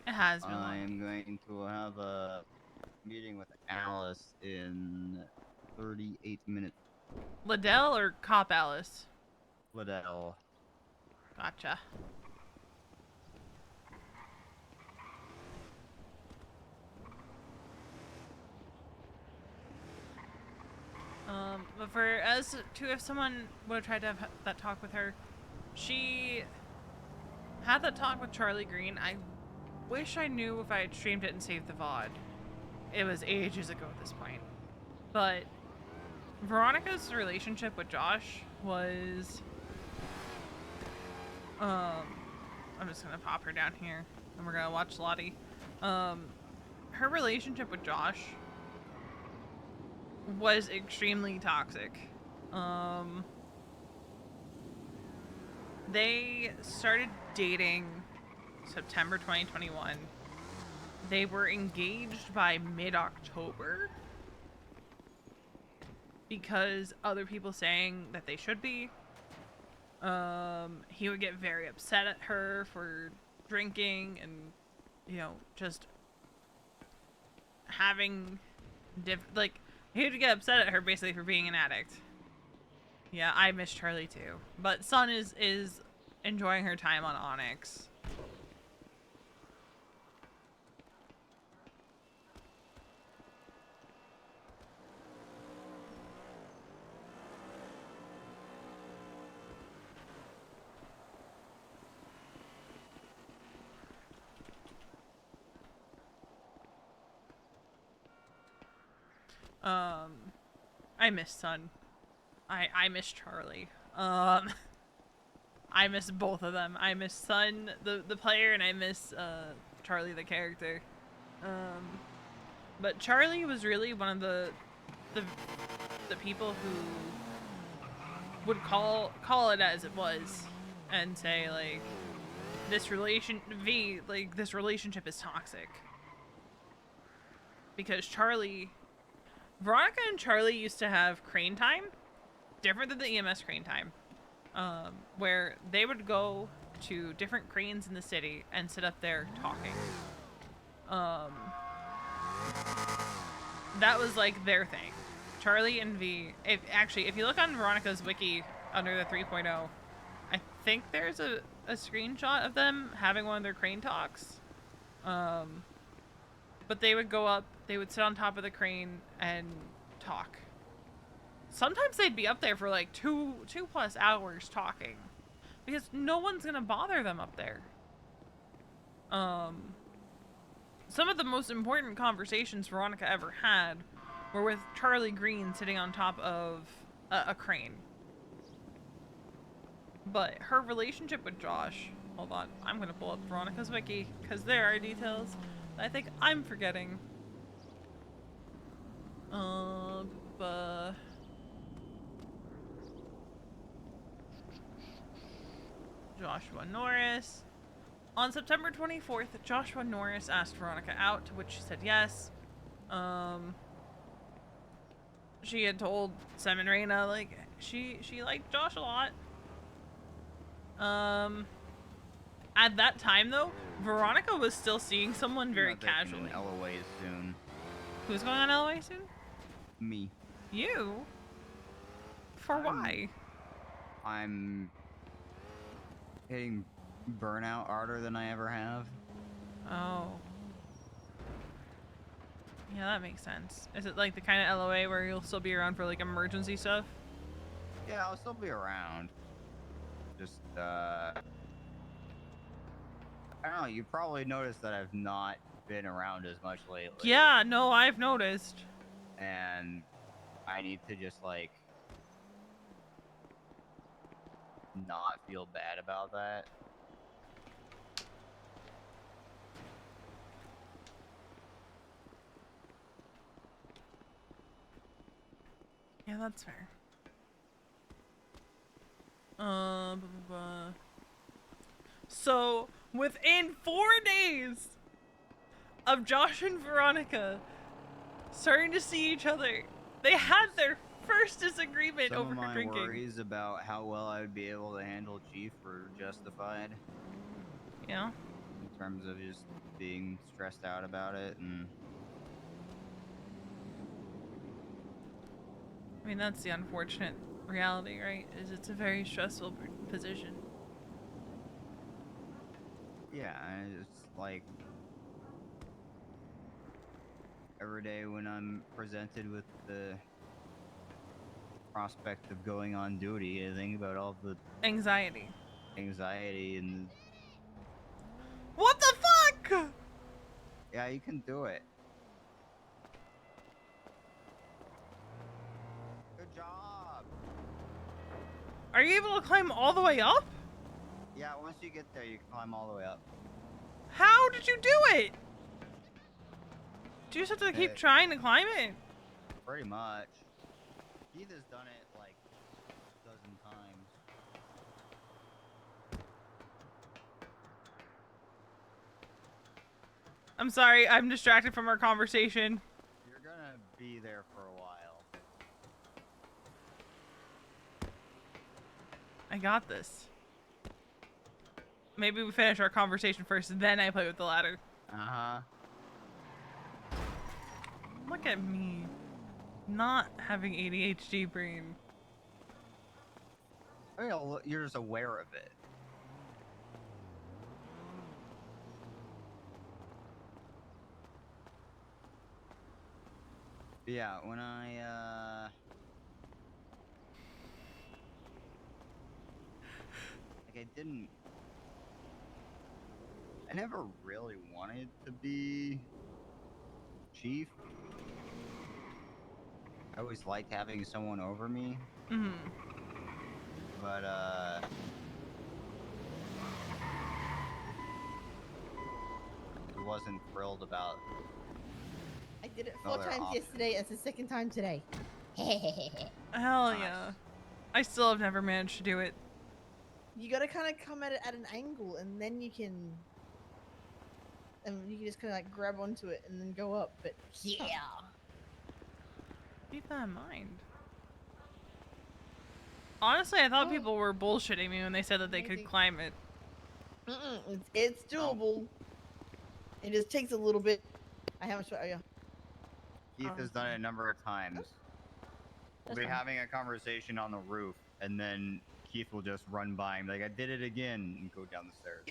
It has been long. I'm going to have a meeting with Alice in 38 minutes. Liddell or Cop Alice? Liddell. Gotcha. But for us to, if someone would have tried to have that talk with her, she had that talk with Charlie Green. I wish I knew if I had streamed it and saved the VOD. It was ages ago at this point. But Veronica's relationship with Josh was, I'm just gonna pop her down here and we're gonna watch Lottie. Her relationship with Josh was extremely toxic. They started dating September 2021. They were engaged by mid-October because other people saying that they should be. He would get very upset at her for drinking and, you know, just having he would get upset at her basically for being an addict. Yeah, I miss Charlie too. But Sun is enjoying her time on Onyx. I miss Sun. I miss Charlie. I miss both of them. I miss Sun, the player, and I miss Charlie, the character. But Charlie was really one of the people who would call it as it was, and say like, this relationship is toxic. Because Veronica and Charlie used to have crane time, different than the EMS crane time, where they would go to different cranes in the city and sit up there talking. That was like their thing. Charlie and V. If you look on Veronica's wiki under the 3.0, I think there's a screenshot of them having one of their crane talks. But they would go up, they would sit on top of the crane and talk. Sometimes they'd be up there for like two plus hours talking, because no one's gonna bother them up there. Some of the most important conversations Veronica ever had were with Charlie Green sitting on top of a crane. But her relationship with Josh, hold on, I'm gonna pull up Veronica's wiki, because there are details that I think I'm forgetting. Joshua Norris. On September 24th, Joshua Norris asked Veronica out, to which she said yes. She had told Sam and Raina, like, she liked Josh a lot. At that time, though, Veronica was still seeing someone very casually. LOA soon. Who's going on LOA soon? Me. You? For why? I'm hitting burnout harder than I ever have. Oh. Yeah, that makes sense. Is it like the kind of LOA where you'll still be around for like emergency stuff? Yeah, I'll still be around. Just, I don't know, you probably noticed that I've not been around as much lately. Yeah, no, I've noticed. And I need to just, like, not feel bad about that. Yeah, that's fair. So, within 4 days of Josh and Veronica starting to see each other, they had their first disagreement over Some of my drinking. worries about how well I would be able to handle Chief were justified. Yeah. In terms of just being stressed out about it, and I mean, that's the unfortunate reality, right? Is it's a very stressful position. yeah, it's like every day when I'm presented with the prospect of going on duty, I think about all the anxiety and what the fuck? Yeah, you can do it. Good job. Are you able to climb all the way up? Yeah, once you get there, you can climb all the way up. How did you do it? Do you just have to keep trying to climb it? Pretty much. Keith has done it like a dozen times. I'm sorry, I'm distracted from our conversation. You're gonna be there for a while. I got this. Maybe we finish our conversation first, then I play with the ladder. Uh-huh. Look at me. Not having ADHD brain. Well, you're just aware of it. Yeah, when I, like, I never really wanted to be Chief. I always liked having someone over me, Mm-hmm. but I wasn't thrilled about. I did it No, 4 they're times options. yesterday. It's the 2nd time today. Hell Nice. yeah. I still have never managed to do it. You gotta kind of come at it at an angle, and then you can just kind of like grab onto it and then go up. But yeah, Keep that in mind. Honestly, I thought people were bullshitting me when they said that they could climb it. it's doable. It just takes a little bit. I haven't shown you. Keith has done it a number of times. We'll be fine. having a conversation on the roof, and then Keith will just run by and be like, I did it again, and go down the stairs.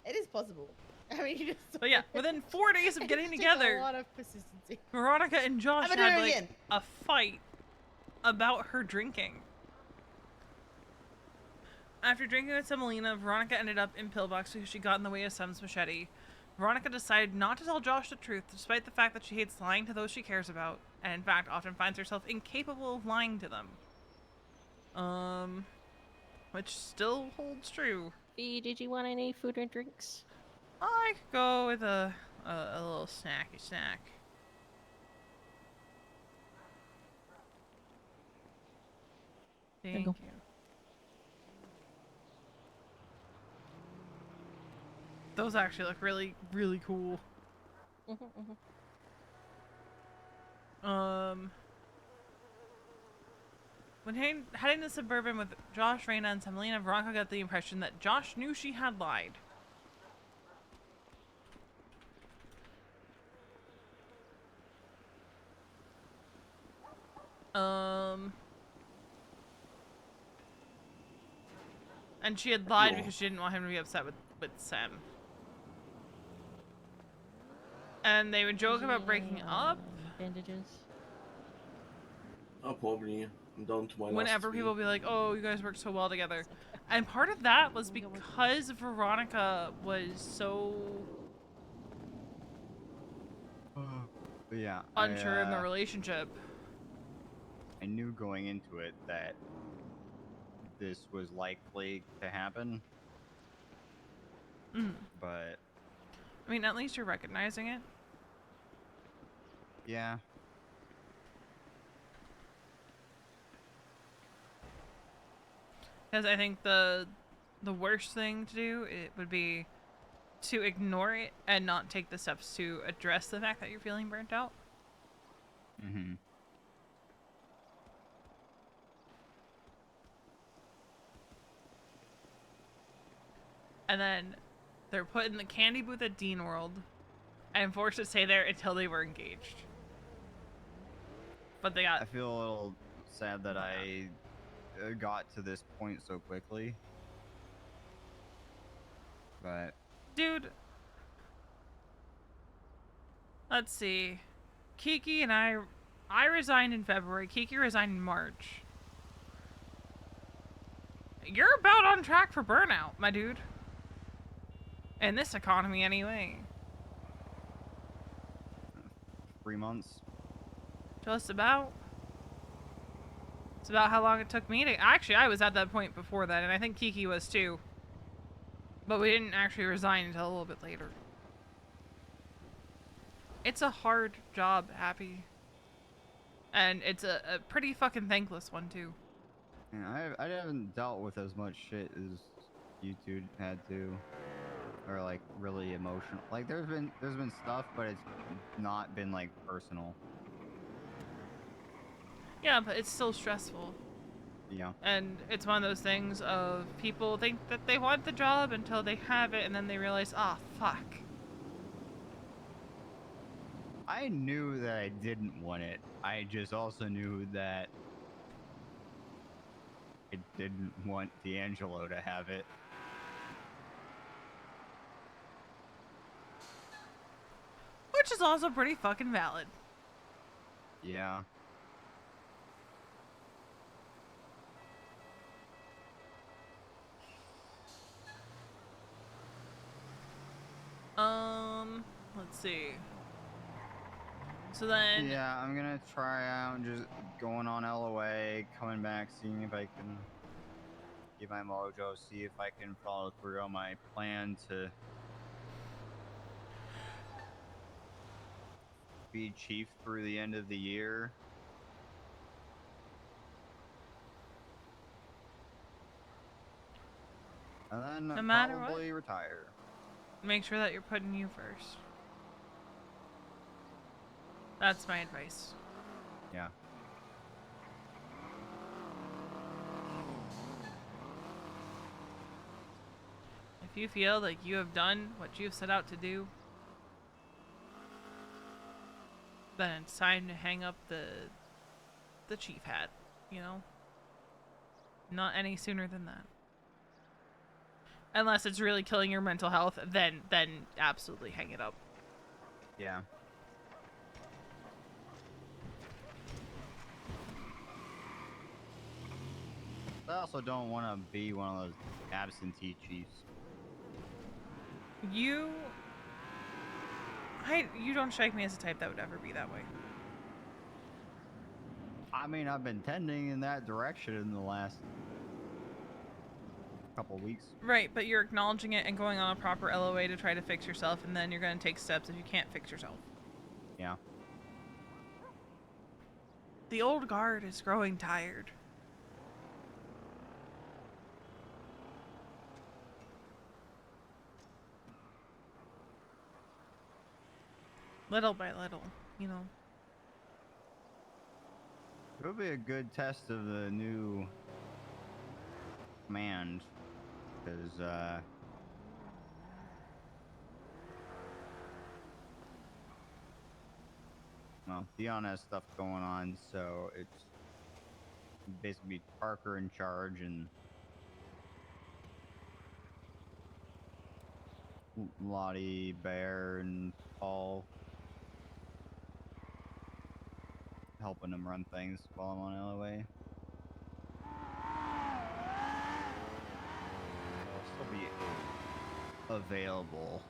It is possible. I mean, you just. But yeah, within 4 days of it getting just takes together, a lot of persistency. Veronica and Josh I'm gonna had do it like again. a fight about her drinking. After drinking with Semolina, Veronica ended up in Pillbox because she got in the way of Sem's machete. Veronica decided not to tell Josh the truth, despite the fact that she hates lying to those she cares about, and in fact often finds herself incapable of lying to them. Which still holds true. V, did you want any food or drinks? I could go with a little snacky snack. Thank you. Those actually look really, really cool. When heading to Suburban with Josh, Raina, and Semolina, Veronica got the impression that Josh knew she had lied. And she had lied because she didn't want him to be upset with Sam. And they would joke about breaking up. Bandages. I'll probably I'm down to my Whenever last people three. be like, oh, you guys work so well together. And part of that was because Veronica was so But yeah, unsure in the relationship. I knew going into it that this was likely to happen. But I mean, at least you're recognizing it. yeah. Because I think the worst thing to do would be to ignore it and not take the steps to address the fact that you're feeling burnt out. Mm-hmm. And then they're put in the candy booth at Dean World and forced to stay there until they were engaged. But they got. I feel a little sad that I got to this point so quickly. But Dude, let's see. Kiki and I resigned in February. Kiki resigned in March. You're about on track for burnout, my dude. In this economy, anyway. 3 months. Just about. It's about how long it took me to. Actually, I was at that point before that, and I think Kiki was too. But we didn't actually resign until a little bit later. It's a hard job, Happy. And it's a pretty fucking thankless one, too. Yeah, I haven't dealt with as much shit as you two had to. Or like really emotional. Like there's been stuff, but it's not been like personal. Yeah, but it's still stressful. Yeah. And it's one of those things of people think that they want the job until they have it, and then they realize, ah, fuck. I knew that I didn't want it. I just also knew that I didn't want D'Angelo to have it. Which is also pretty fucking valid. Yeah. Let's see. So then, Yeah, I'm gonna try out just going on LOA, coming back, seeing if I can get my mojo, see if I can follow through on my plan to be chief through the end of the year. And no then matter what, probably retire. make sure that you're putting you first. That's my advice. Yeah. If you feel like you have done what you've set out to do, then it's time to hang up the chief hat, you know? Not any sooner than that. Unless it's really killing your mental health, then absolutely hang it up. Yeah. I also don't want to be one of those absentee chiefs. You don't strike me as a type that would ever be that way. I mean, I've been tending in that direction in the last couple weeks. Right, but you're acknowledging it and going on a proper LOA to try to fix yourself, and then you're going to take steps if you can't fix yourself. Yeah. The old guard is growing tired. Little by little, you know. It'll be a good test of the new command, because well, Theon has stuff going on, so it's basically Parker in charge and Lottie, Bear, and Paul helping him run things while I'm on LOA. I'll still be available,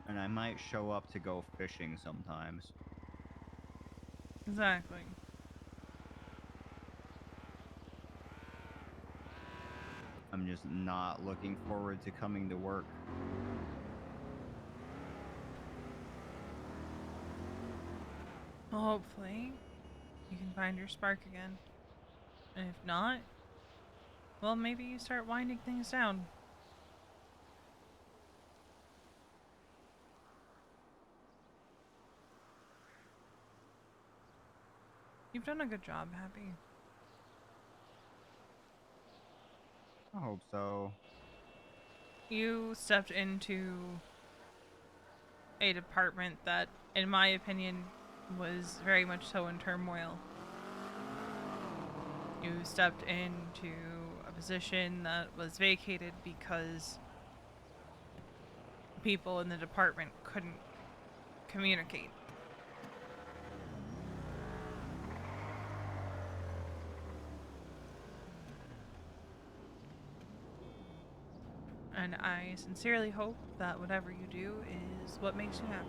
and I might show up to go fishing sometimes. Exactly. I'm just not looking forward to coming to work. Well, hopefully, you can find your spark again. And if not, well, maybe you start winding things down. You've done a good job, Happy. I hope so. You stepped into a department that, in my opinion, was very much so in turmoil. You stepped into a position that was vacated because people in the department couldn't communicate. And I sincerely hope that whatever you do is what makes you happy.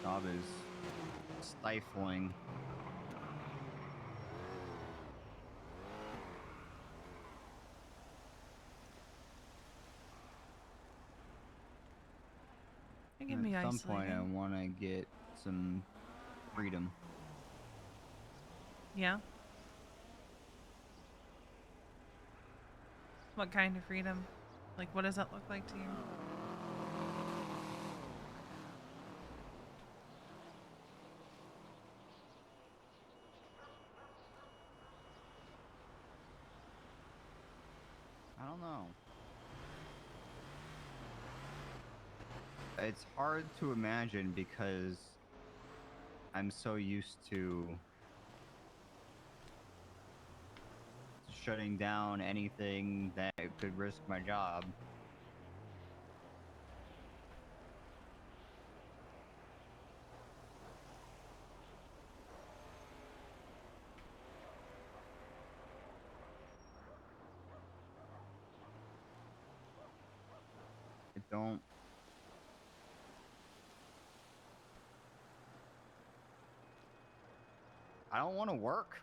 Job is stifling. It can be At some point, I isolating. want to get some freedom. Yeah? What kind of freedom? Like, what does that look like to you? it's hard to imagine because I'm so used to shutting down anything that could risk my job. I don't want to work.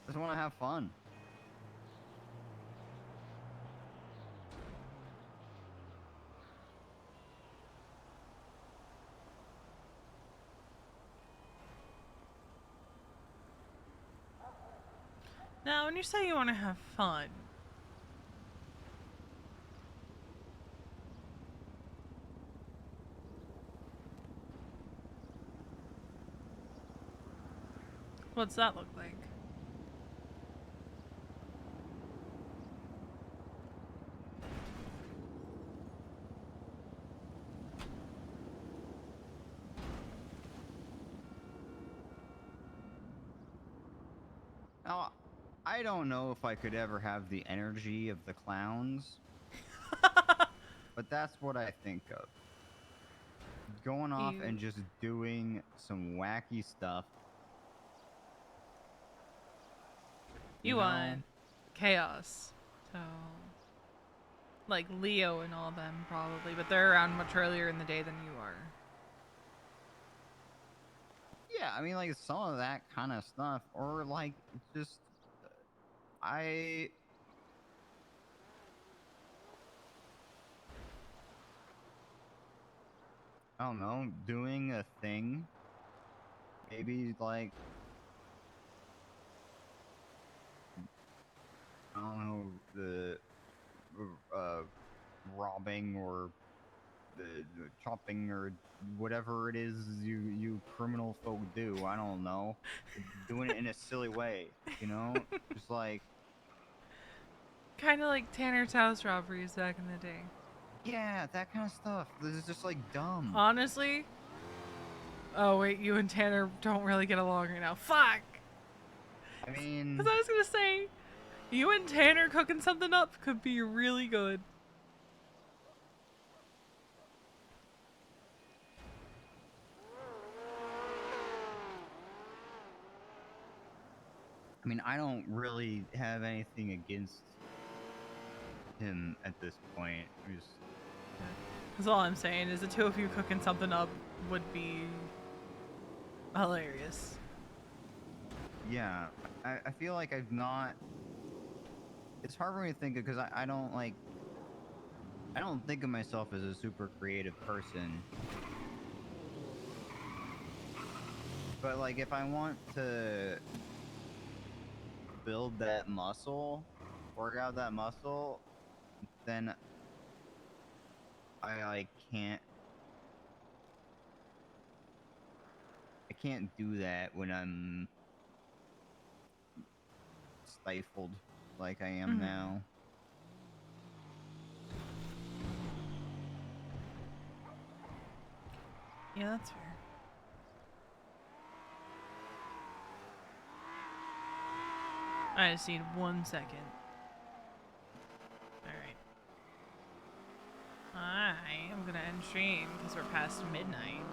I just want to have fun. Now, when you say you want to have fun, what's that look like? Now, I don't know if I could ever have the energy of the clowns, but that's what I think of. Going off and just doing some wacky stuff. You know? want chaos. So, like Leo and all them probably, but they're around much earlier in the day than you are. Yeah, I mean, like, some of that kind of stuff. Or, like, just... I don't know, doing a thing. Maybe, like... I don't know, the... robbing or... the chopping or whatever it is you criminal folk do. I don't know. Doing it in a silly way, you know? Just like... Kind of like Tanner's house robberies back in the day. Yeah, that kind of stuff. This is just like dumb. Honestly? Oh wait, you and Tanner don't really get along right now. Fuck! I mean... Because I was gonna say, you and Tanner cooking something up could be really good. I mean, I don't really have anything against him at this point. Because all I'm saying is the two of you cooking something up would be hilarious. Yeah, I feel like I've not... It's hard for me to think of because I don't, like... I don't think of myself as a super creative person. But, like, if I want to build that muscle, work out that muscle, then I can't do that when I'm stifled like I am now. Yeah, that's fair. I just need 1 second. Alright. I am gonna end stream because we're past midnight.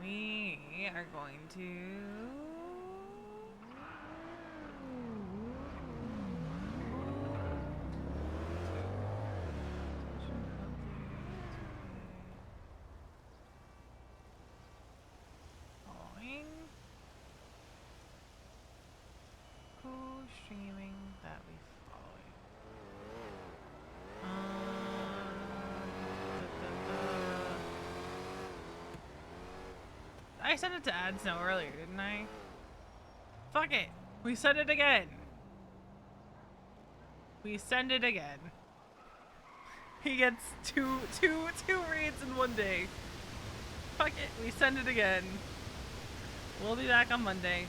We are going to... streaming that we follow. I sent it to Ad Snow earlier, didn't I? Fuck it. We sent it again. We send it again. He gets two reads in one day. Fuck it. We send it again. We'll be back on Monday.